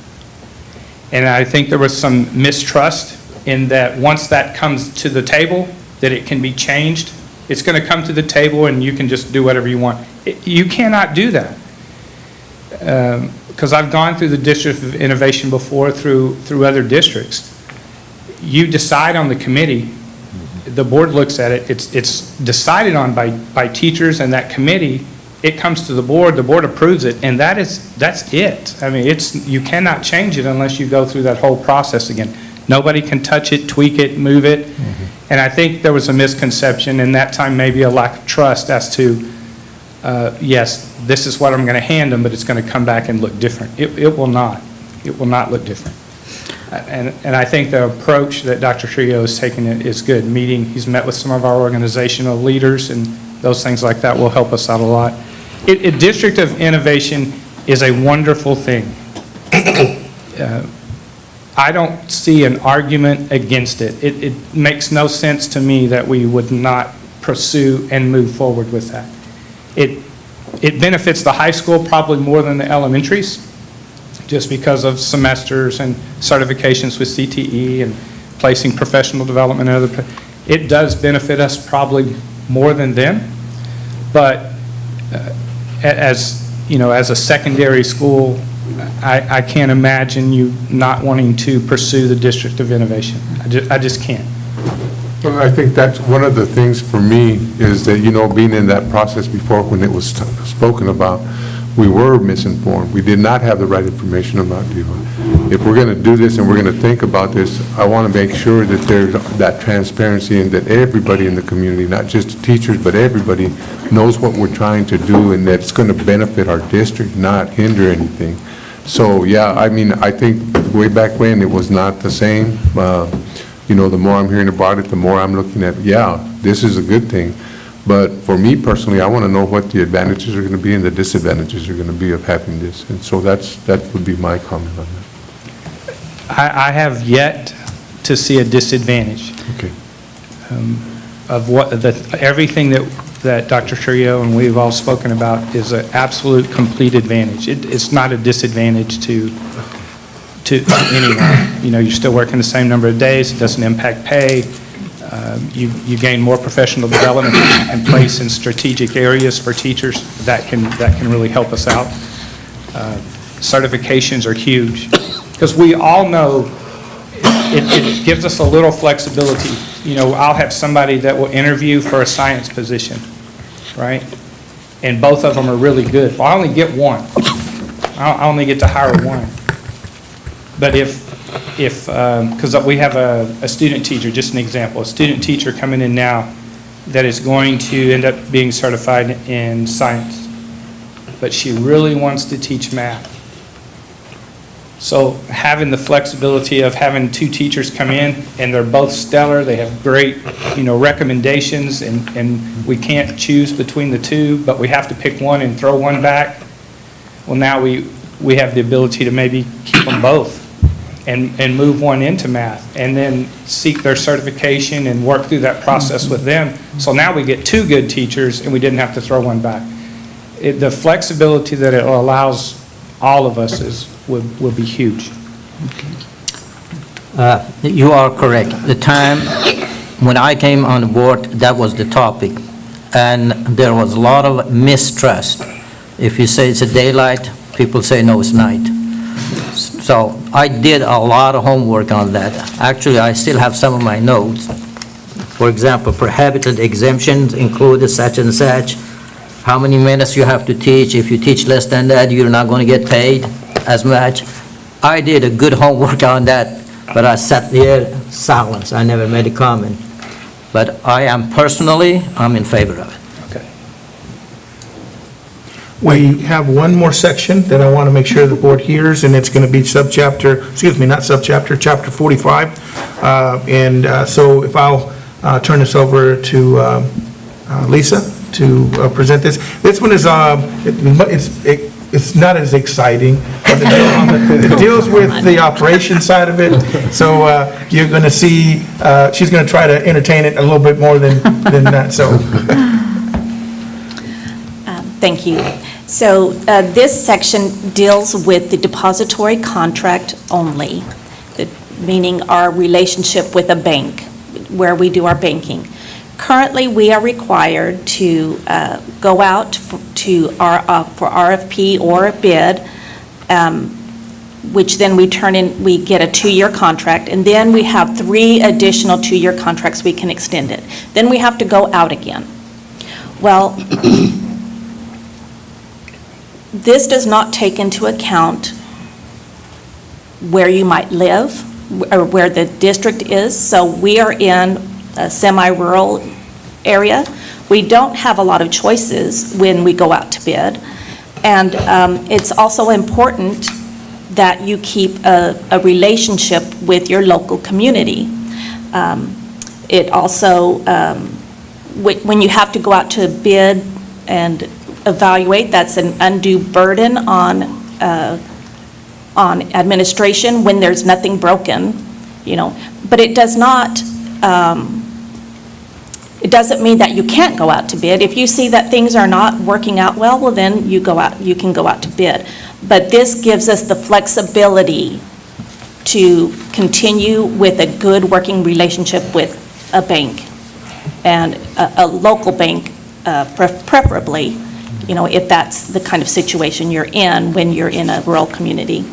And I think there was some mistrust in that once that comes to the table, that it can be changed. It's going to come to the table and you can just do whatever you want. You cannot do that. Because I've gone through the District of Innovation before through other districts. You decide on the committee, the board looks at it, it's decided on by teachers and that committee, it comes to the board approves it, and that's it. I mean, you cannot change it unless you go through that whole process again. Nobody can touch it, tweak it, move it. And I think there was a misconception, and that time maybe a lack of trust as to, yes, this is what I'm going to hand them, but it's going to come back and look different. It will not. It will not look different. And I think the approach that Dr. Trujillo has taken is good. He's met with some of our organizational leaders, and those things like that will help us out a lot. A District of Innovation is a wonderful thing. I don't see an argument against it. It makes no sense to me that we would not pursue and move forward with that. It benefits the high school probably more than the elementaries, just because of semesters and certifications with CTE and placing professional development and other. It does benefit us probably more than them, but as a secondary school, I can't imagine you not wanting to pursue the District of Innovation. I just can't. Well, I think that's one of the things for me is that, being in that process before when it was spoken about, we were misinformed. We did not have the right information about DEVA. If we're going to do this and we're going to think about this, I want to make sure that there's that transparency and that everybody in the community, not just the teachers, but everybody knows what we're trying to do and that it's going to benefit our district, not hinder anything. So, yeah, I mean, I think way back when it was not the same. The more I'm hearing about it, the more I'm looking at, yeah, this is a good thing. But for me personally, I want to know what the advantages are going to be and the disadvantages are going to be of having this. And so that would be my comment on that. I have yet to see a disadvantage. Okay. Of everything that Dr. Trujillo and we've all spoken about is an absolute complete advantage. It's not a disadvantage to anyone. You're still working the same number of days. It doesn't impact pay. You gain more professional development and place in strategic areas for teachers that can really help us out. Certifications are huge because we all know it gives us a little flexibility. I'll have somebody that will interview for a science position, right? And both of them are really good. Well, I only get one. I only get to hire one. But because we have a student teacher, just an example, a student teacher coming in now that is going to end up being certified in science, but she really wants to teach math. So having the flexibility of having 2 teachers come in and they're both stellar, they have great, recommendations, and we can't choose between the 2, but we have to pick one and throw one back. Well, now we have the ability to maybe keep them both and move one into math and then seek their certification and work through that process with them. So now we get 2 good teachers and we didn't have to throw one back. The flexibility that it allows all of us would be huge. You are correct. The time when I came on the board, that was the topic, and there was a lot of mistrust. If you say it's a daylight, people say no, it's night. So I did a lot of homework on that. Actually, I still have some of my notes. For example, prohibited exemptions included such and such. How many minutes you have to teach. If you teach less than that, you're not going to get paid as much. I did a good homework on that, but I sat there silent. I never made a comment. But I'm in favor of it. Okay. We have one more section that I want to make sure the board hears, and it's going to be subchapter, excuse me, not subchapter, chapter 45. So if I'll turn this over to Lisa to present this. This one is, it's not as exciting. It deals with the operation side of it. So you're going to see, she's going to try to entertain it a little bit more than that, so. Thank you. So this section deals with the depository contract only, meaning our relationship with a bank, where we do our banking. Currently, we are required to go out for RFP or a bid, which then we turn in, we get a 2-year contract, and then we have 3 additional 2-year contracts we can extend it. Then we have to go out again. Well, this does not take into account where you might live or where the district is. So we are in a semi-rural area. We don't have a lot of choices when we go out to bid. And it's also important that you keep a relationship with your local community. It also, when you have to go out to bid and evaluate, that's an undue burden on administration when there's nothing broken, you know. But it does not, it doesn't mean that you can't go out to bid. If you see that things are not working out well, well then you can go out to bid. But this gives us the flexibility to continue with a good working relationship with a bank, and a local bank preferably, you know, if that's the kind of situation you're in when you're in a rural community.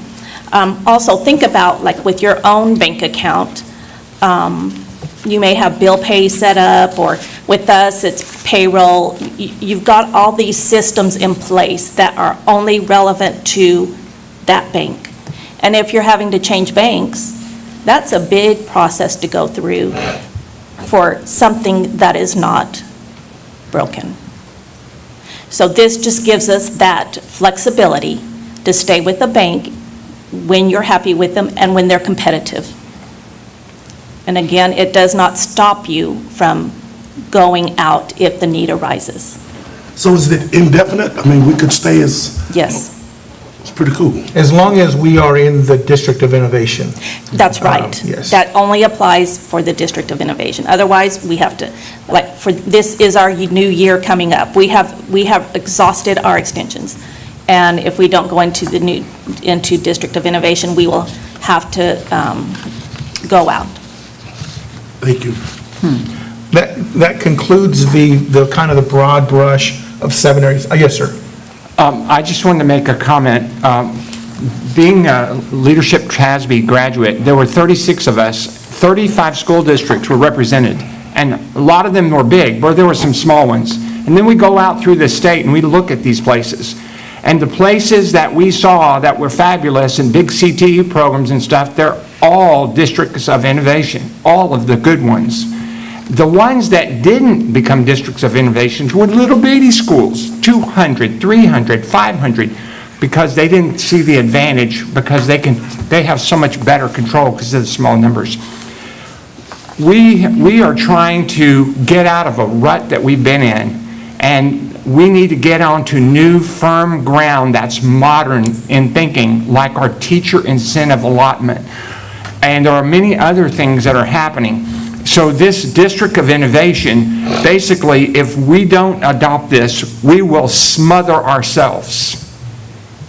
Also, think about, like, with your own bank account, you may have bill pay set up, or with us, it's payroll. You've got all these systems in place that are only relevant to that bank. And if you're having to change banks, that's a big process to go through for something that is not broken. So this just gives us that flexibility to stay with the bank when you're happy with them and when they're competitive. And again, it does not stop you from going out if the need arises. So is it indefinite? I mean, we could stay as, Yes, it's pretty cool. As long as we are in the District of Innovation. that's right. Yes. That only applies for the District of Innovation. Otherwise, we have to, like, for, this is our new year coming up. We have exhausted our extensions. And if we don't go into into District of Innovation, we will have to go out. Thank you. That concludes the kind of the broad brush of 7 areas. Yes, sir. I just wanted to make a comment. Being a Leadership TRASB graduate, there were 36 of us, 35 school districts were represented, and a lot of them were big, but there were some small ones. And then we go out through the state and we look at these places. And the places that we saw that were fabulous and big CTE programs and stuff, they're all districts of innovation, all of the good ones. The ones that didn't become districts of innovation were little bitty schools, 200, 300, 500, because they didn't see the advantage, because they have so much better control because of the small numbers. We are trying to get out of a rut that we've been in, and we need to get onto new firm ground that's modern in thinking, like our teacher incentive allotment. And there are many other things that are happening. So this District of Innovation, basically, if we don't adopt this, we will smother ourselves.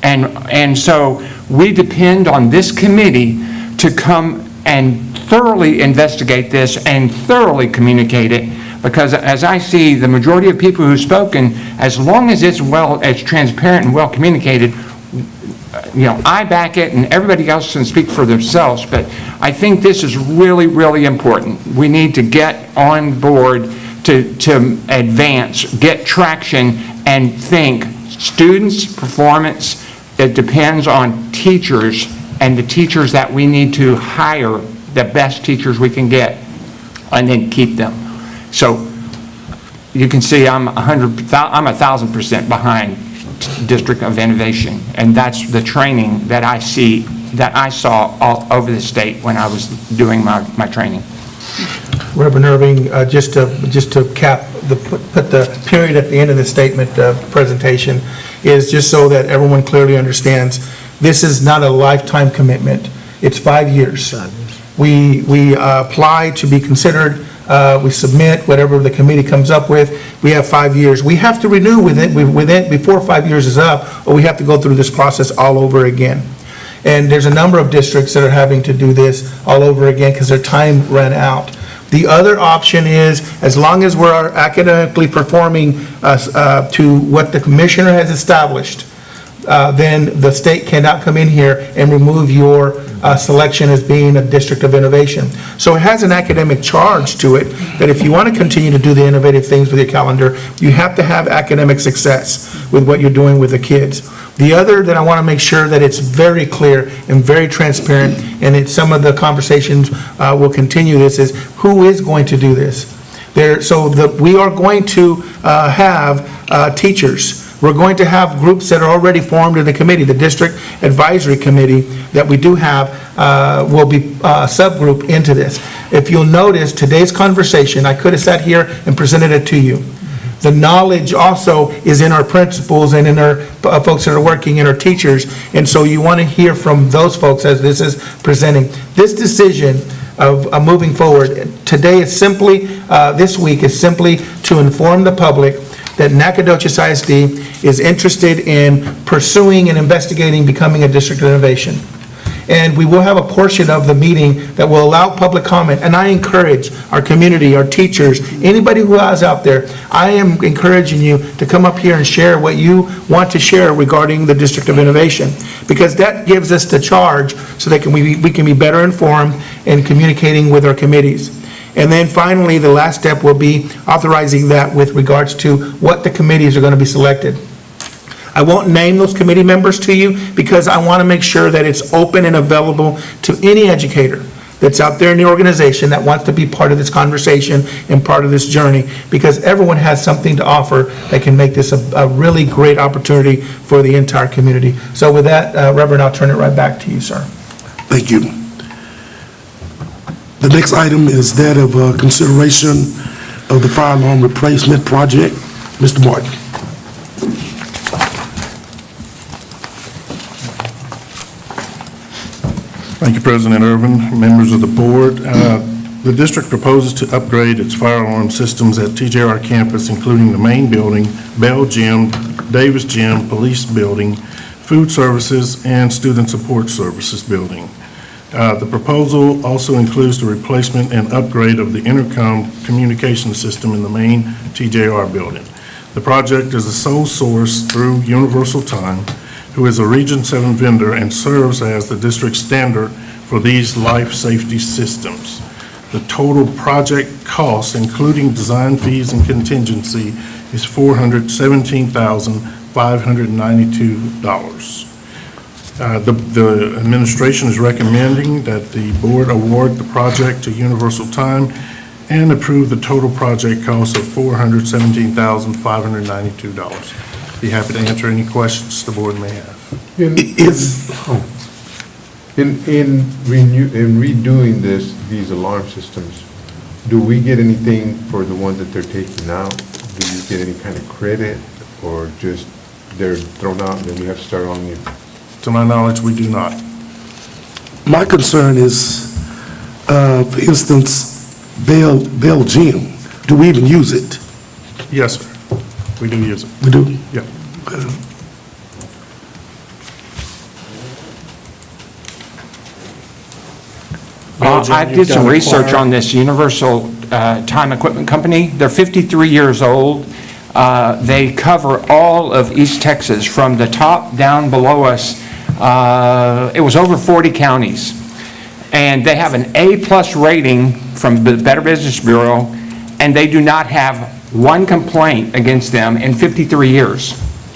And so we depend on this committee to come and thoroughly investigate this and thoroughly communicate it, because as I see, the majority of people who've spoken, as long as it's transparent and well communicated, you know, I back it, and everybody else can speak for themselves, but I think this is really, really important. We need to get on board to advance, get traction, and think students' performance, it depends on teachers, and the teachers that we need to hire, the best teachers we can get, and then keep them. So you can see I'm 1,000% behind District of Innovation. And that's the training that I saw all over the state when I was doing my training. Reverend Irving, just to cap, put the period at the end of the statement presentation, is just so that everyone clearly understands, this is not a lifetime commitment. It's 5 years. We apply to be considered, we submit whatever the committee comes up with. We have 5 years. We have to renew within before 5 years is up, or we have to go through this process all over again. And there's a number of districts that are having to do this all over again because their time ran out. The other option is, as long as we're academically performing to what the commissioner has established, then the state cannot come in here and remove your selection as being a district of innovation. So it has an academic charge to it, that if you want to continue to do the innovative things with your calendar, you have to have academic success with what you're doing with the kids. The other that I want to make sure that it's very clear and very transparent, and it's some of the conversations will continue this, is who is going to do this? We are going to have teachers. We're going to have groups that are already formed in the committee. The district advisory committee that we do have will be a subgroup into this. If you'll notice, today's conversation, I could have sat here and presented it to you. The knowledge also is in our principals and in our folks that are working, in our teachers, and so you want to hear from those folks as this is presenting. This decision of moving forward today is simply, this week is simply to inform the public that Nacogdoches ISD is interested in pursuing and investigating becoming a district of innovation. And we will have a portion of the meeting that will allow public comment. And I encourage our community, our teachers, anybody who is out there, I am encouraging you to come up here and share what you want to share regarding the District of Innovation, because that gives us the charge so that we can be better informed in communicating with our committees. And then finally, the last step will be authorizing that with regards to what the committees are going to be selected. I won't name those committee members to you because I want to make sure that it's open and available to any educator that's out there in the organization that wants to be part of this conversation and part of this journey, because everyone has something to offer that can make this a really great opportunity for the entire community. So with that, Reverend, I'll turn it right back to you, sir. Thank you. The next item is that of consideration of the fire alarm replacement project. Mr. Martin. Thank you, President Irvin, members of the board. The district proposes to upgrade its fire alarm systems at TJR campus, including the main building, Bell Gym, Davis Gym, Police Building, Food Services, and Student Support Services Building. The proposal also includes the replacement and upgrade of the intercom communication system in the main TJR building. The project is a sole source through Universal Time, who is a Region 7 vendor and serves as the district standard for these life safety systems. The total project cost, including design fees and contingency, is $417,592. The administration is recommending that the board award the project to Universal Time and approve the total project cost of $417,592. Be happy to answer any questions the board may have. In redoing these alarm systems, do we get anything for the ones that they're taking out? Do you get any kind of credit, or just they're thrown out and then we have to start on new? To my knowledge, we do not. My concern is, for instance, Bell Gym. Do we even use it? Yes, sir. We do use it. We do? Yeah. I did some research on this Universal Time Equipment Company. They're 53 years old. They cover all of East Texas from the top down below us. It was over 40 counties. And they have an A+ rating from the Better Business Bureau, and they do not have one complaint against them in 53 years.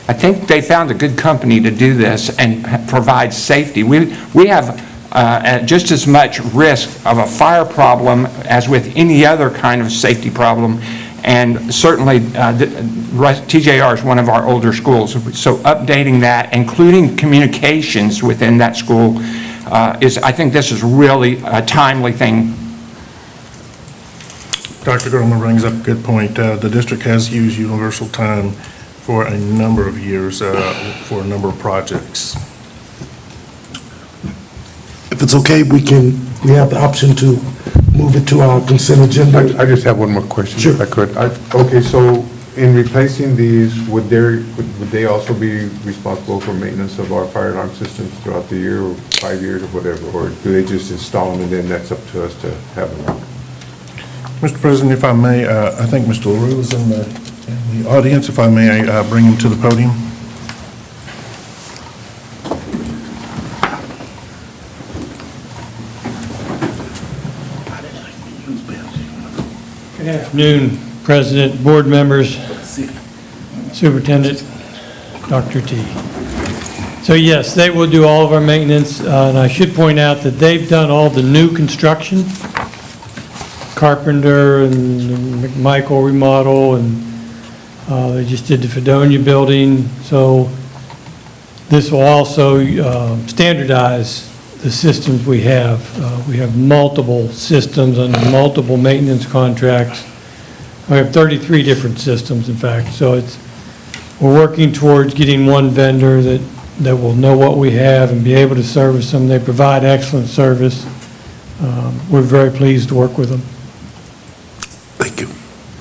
I think they found a good company to do this and provide safety. We have just as much risk of a fire problem as with any other kind of safety problem, And certainly, TJR is one of our older schools, so updating that, including communications within that school, I think this is really a timely thing. Dr. Gorman brings up a good point. The district has used universal time for a number of years for a number of projects. If it's okay, we have the option to move it to our consent agenda. I just have one more question, Sure. if I could. Okay, so in replacing these, would they also be responsible for maintenance of our fire alarm systems throughout the year, or 5 years, or whatever? Or do they just install them and then that's up to us to have them? Mr. President, if I may, I think Mr. LaRue is in the audience. If I may, bring him to the podium. Good afternoon, President, board members, Superintendent, Dr. T. So yes, they will do all of our maintenance, and I should point out that they've done all the new construction, Carpenter and McMichael remodel, and they just did the Fredonia building. So this will also standardize the systems we have. We have multiple systems under multiple maintenance contracts. We have 33 different systems, in fact. So we're working towards getting one vendor that will know what we have and be able to service them. They provide excellent service. We're very pleased to work with them. Thank you.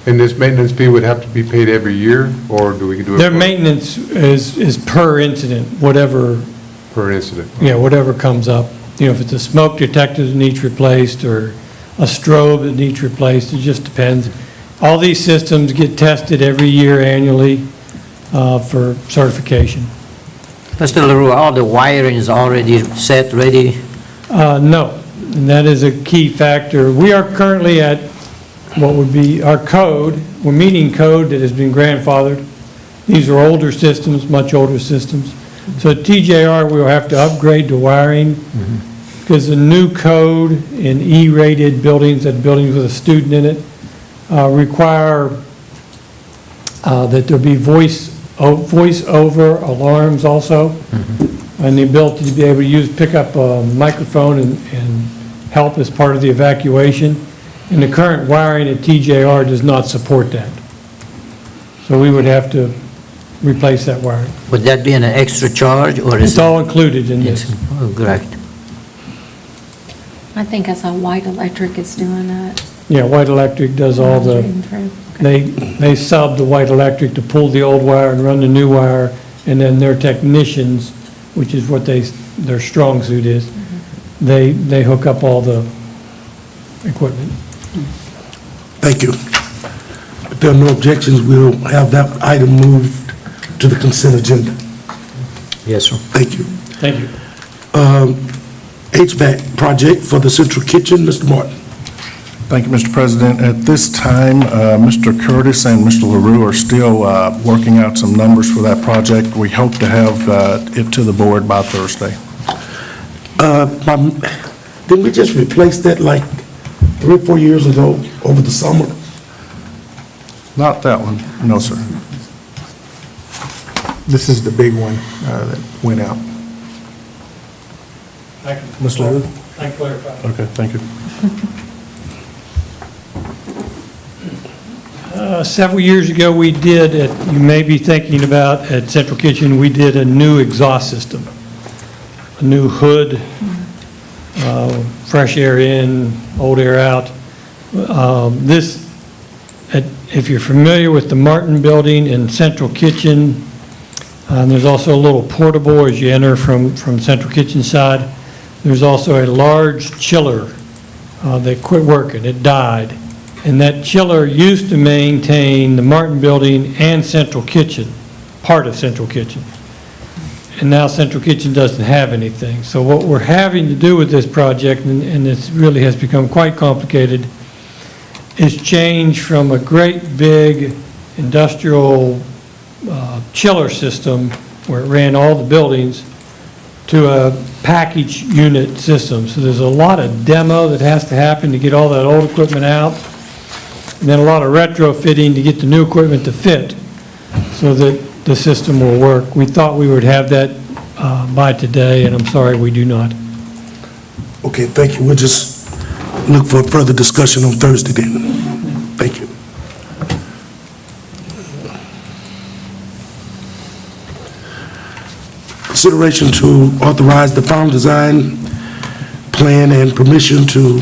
And this maintenance fee would have to be paid every year, or do we do it? Their maintenance is per incident, whatever, Per incident? whatever comes up. You know, if it's a smoke detector that needs replaced or a strobe that needs replaced, it just depends. All these systems get tested every year annually for certification. Mr. LaRue, all the wiring is already set, ready? No, and that is a key factor. We are currently at what would be our code. We're meeting code that has been grandfathered. These are older systems, much older systems. So at TJR, we'll have to upgrade the wiring because the new code in E-rated buildings, that buildings with a student in it, require that there be voice-over alarms also, and the ability to be able to pick up a microphone and help as part of the evacuation. And the current wiring at TJR does not support that. So we would have to replace that wiring. Would that be an extra charge, or is It's it? all included in this. Oh, great. I think I saw White Electric is doing that. Yeah, White Electric does all the, they sub the White Electric to pull the old wire and run the new wire, and then their technicians, which is what their strong suit is, they hook up all the equipment. Thank you. If there are no objections, we'll have that item moved to the consent agenda. Yes, sir. Thank you. Thank you. HVAC project for the central kitchen, Mr. Martin. Thank you, Mr. President. At this time, Mr. Curtis and Mr. LaRue are still working out some numbers for that project. We hope to have it to the board by Thursday. Didn't we just replace that like 3 or 4 years ago over the summer? Not that one, no, sir. This is the big one that went out. Mr. LaRue? I can clarify. Okay, thank you. Several years ago, we did, you may be thinking about, at Central Kitchen, we did a new exhaust system, a new hood, fresh air in, old air out. If you're familiar with the Martin Building in Central Kitchen, there's also a little portable as you enter from Central Kitchen side. There's also a large chiller that quit working. It died. And that chiller used to maintain the Martin Building and Central Kitchen, part of Central Kitchen. And now Central Kitchen doesn't have anything. So what we're having to do with this project, and this really has become quite complicated, is change from a great big industrial chiller system where it ran all the buildings to a package unit system. So there's a lot of demo that has to happen to get all that old equipment out. and then a lot of retrofitting to get the new equipment to fit so that the system will work. We thought we would have that by today, and I'm sorry we do not. Okay, thank you. We'll just look for further discussion on Thursday then. Thank you. Consideration to authorize the final design plan and permission to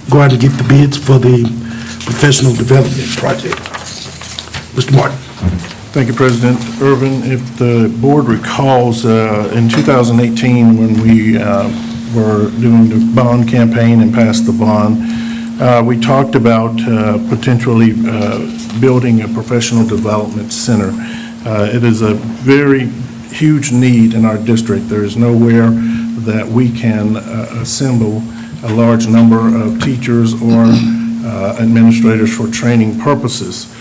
go out and get the bids for the professional development project. Mr. Martin. Thank you, President Irvin. If the board recalls, in 2018, when we were doing the bond campaign and passed the bond, we talked about potentially building a professional development center. It is a very huge need in our district. There is nowhere that we can assemble a large number of teachers or administrators for training purposes.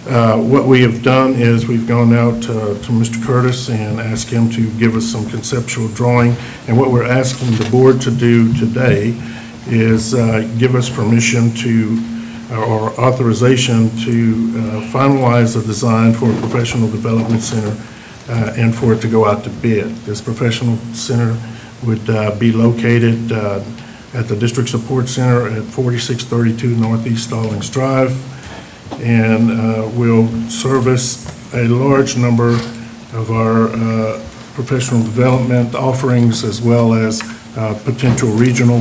What we have done is we've gone out to Mr. Curtis and asked him to give us some conceptual drawing. And what we're asking the board to do today is give us permission to, or authorization to finalize a design for a professional development center and for it to go out to bid. This professional center would be located at the District Support Center at 4632 Northeast Stallings Drive, and will service a large number of our professional development offerings, as well as potential regional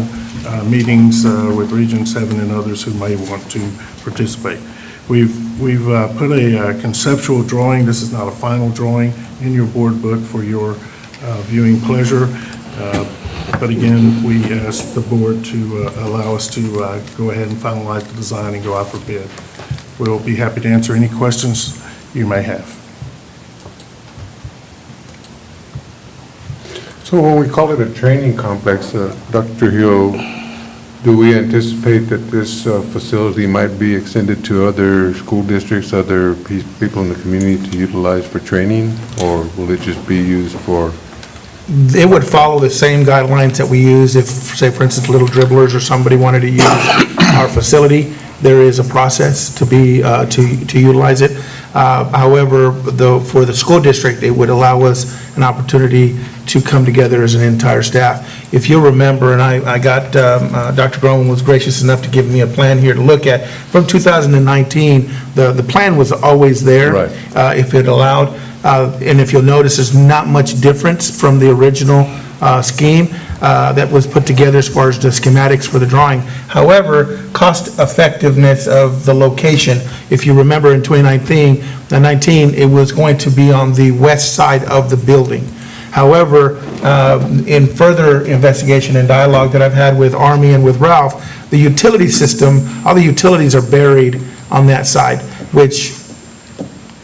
meetings with Region 7 and others who may want to participate. We've put a conceptual drawing. This is not a final drawing in your board book for your viewing pleasure. But again, we ask the board to allow us to go ahead and finalize the design and go out for bid. We'll be happy to answer any questions you may have. So when we call it a training complex, Dr. Hill, do we anticipate that this facility might be extended to other school districts, other people in the community to utilize for training? Or will it just be used for? It would follow the same guidelines that we use if, say, for instance, Little Dribblers or somebody wanted to use our facility. There is a process to be, to utilize it. However, though, for the school district, it would allow us an opportunity to come together as an entire staff. If you'll remember, and I got, Dr. Groman was gracious enough to give me a plan here to look at. From 2019, the plan was always there. Right. If it allowed, and if you'll notice, there's not much difference from the original scheme that was put together as far as the schematics for the drawing. However, cost effectiveness of the location, if you remember in 2019, it was going to be on the west side of the building. However, in further investigation and dialogue that I've had with Army and with Ralph, the utility system, all the utilities are buried on that side, which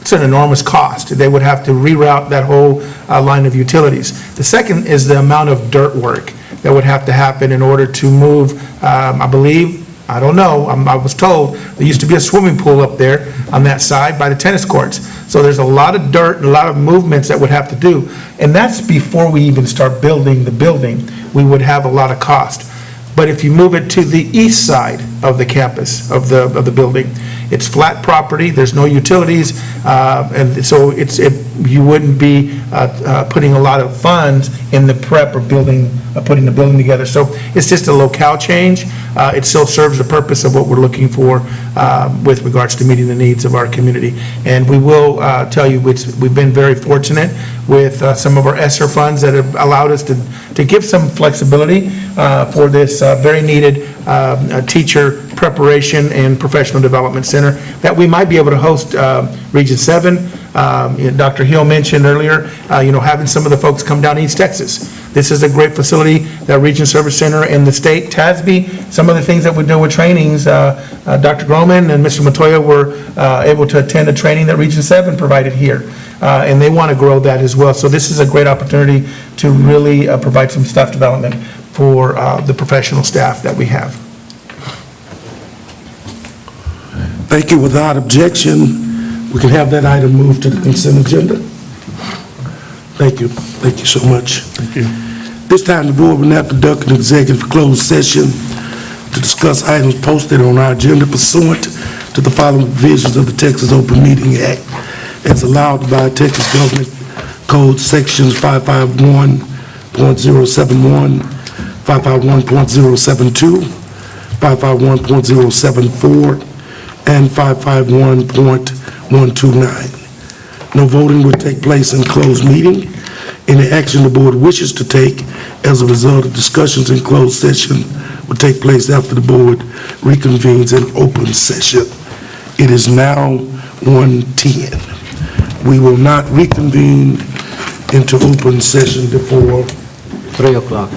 it's an enormous cost. They would have to reroute that whole line of utilities. The second is the amount of dirt work that would have to happen in order to move, I believe, I don't know, I was told, there used to be a swimming pool up there on that side by the tennis courts. So there's a lot of dirt and a lot of movements that would have to do. And that's before we even start building the building. We would have a lot of cost. But if you move it to the east side of the campus, of the building, it's flat property, there's no utilities, and so you wouldn't be putting a lot of funds in the prep or putting the building together. So it's just a locale change. It still serves the purpose of what we're looking for with regards to meeting the needs of our community. And we will tell you, we've been very fortunate with some of our ESSER funds that have allowed us to give some flexibility for this very needed teacher preparation and professional development center that we might be able to host Region 7. Dr. Hill mentioned earlier, having some of the folks come down to East Texas. This is a great facility, that Region Service Center and the state, TASB, some of the things that we do with trainings, Dr. Groman and Mr. Montoya were able to attend a training that Region 7 provided here, and they want to grow that as well. So this is a great opportunity to really provide some staff development for the professional staff that we have. Thank you. Without objection, we can have that item moved to the consent agenda. Thank you. Thank you so much. Thank you. This time, the board will now conduct an executive closed session to discuss items posted on our agenda pursuant to the following provisions of the Texas Open Meeting Act as allowed by Texas Government Code Sections 551.071, 551.072, 551.074, and 551.129. No voting will take place in closed meeting. Any action the board wishes to take as a result of discussions in closed session will take place after the board reconvenes in open session. It is now 1:10. We will not reconvene into open session before 3 o'clock.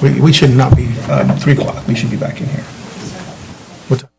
We should not be, 3 o'clock, we should be back in here. What time?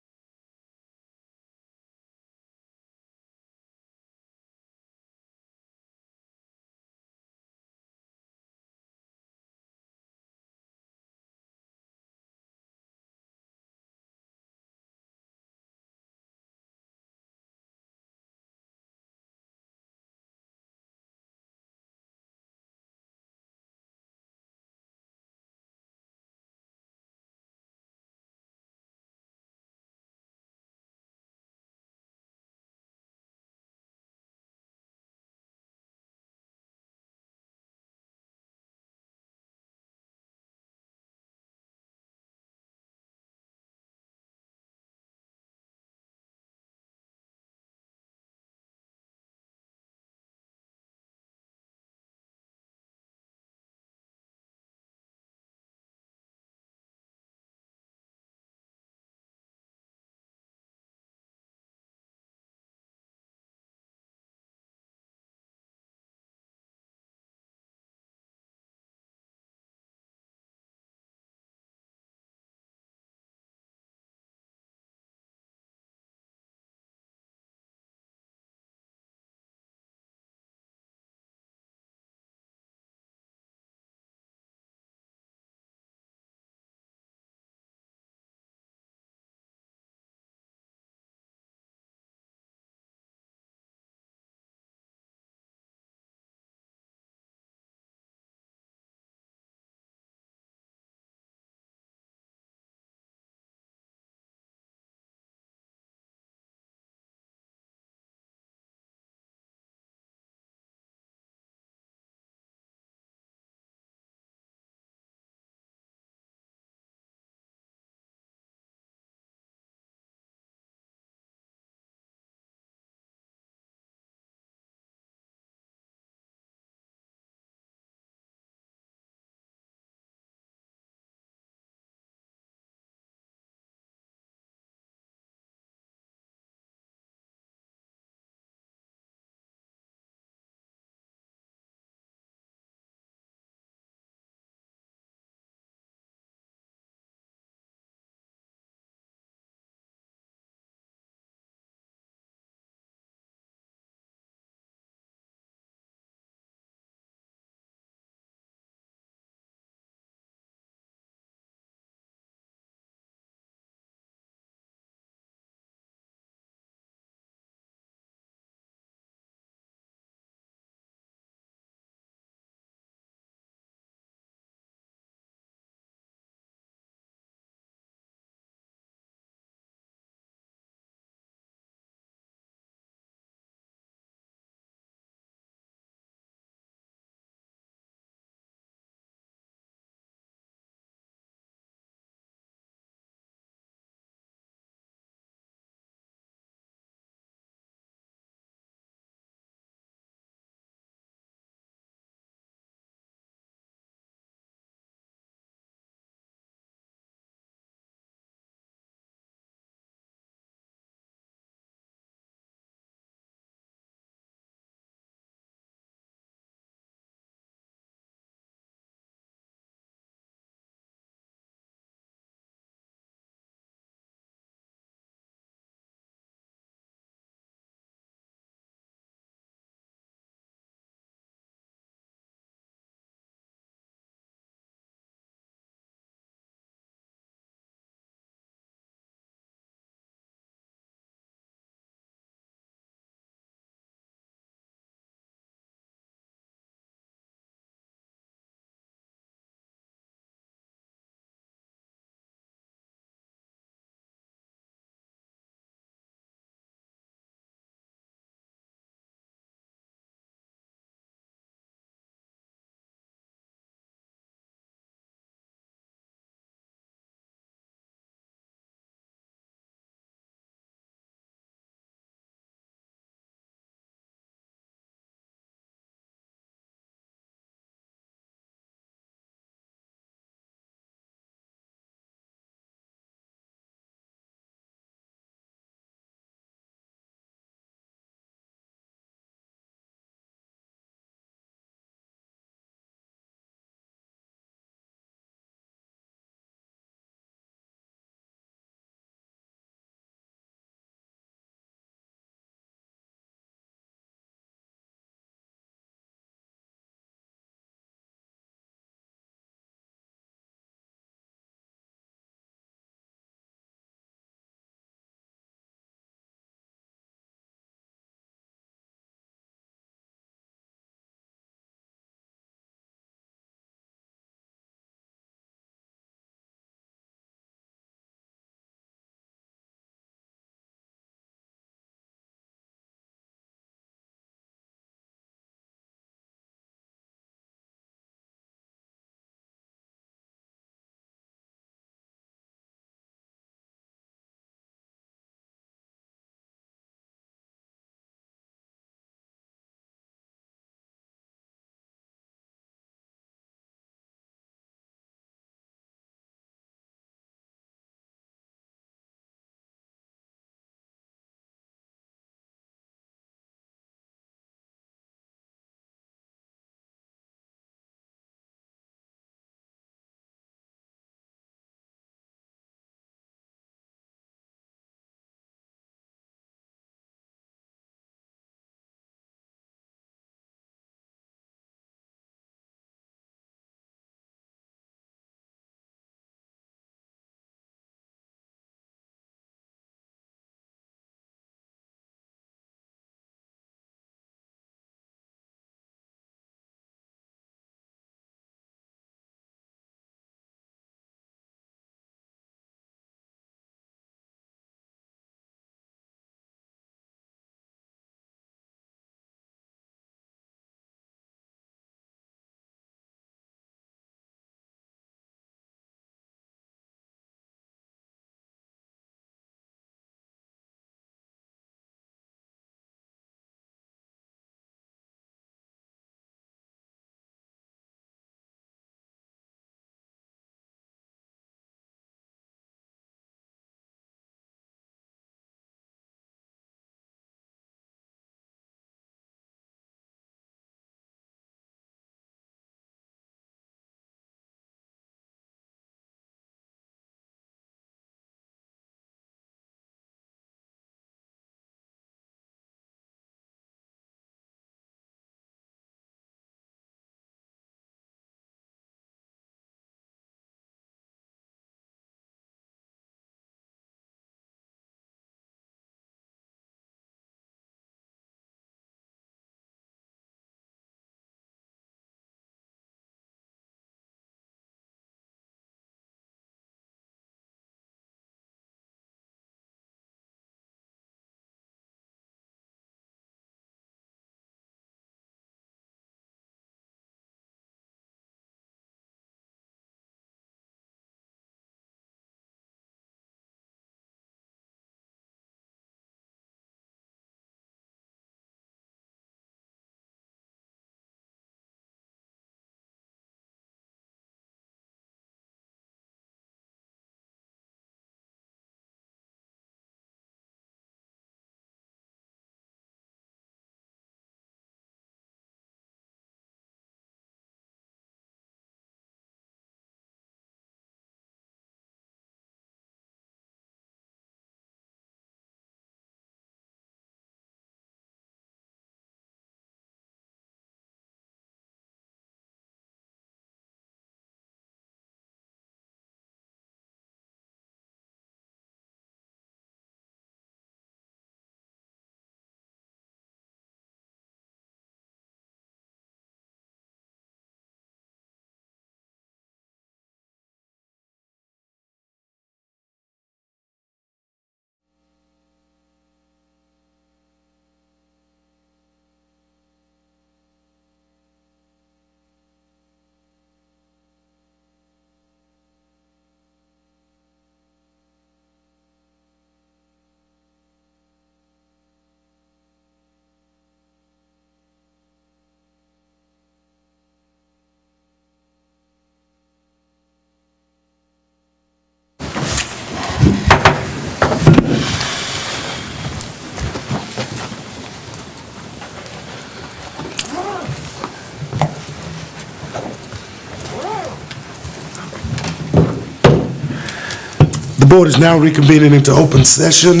board is now reconvening into open session,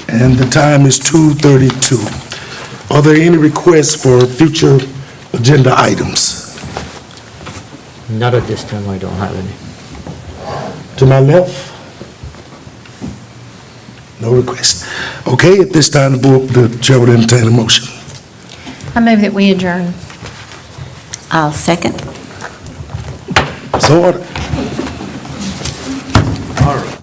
and the time is 2:32. Are there any requests for future agenda items? Not at this time, I don't have any. To my left? No request. Okay, at this time, the chair will entertain a motion. I move that we adjourn. I'll second. So ordered. All right.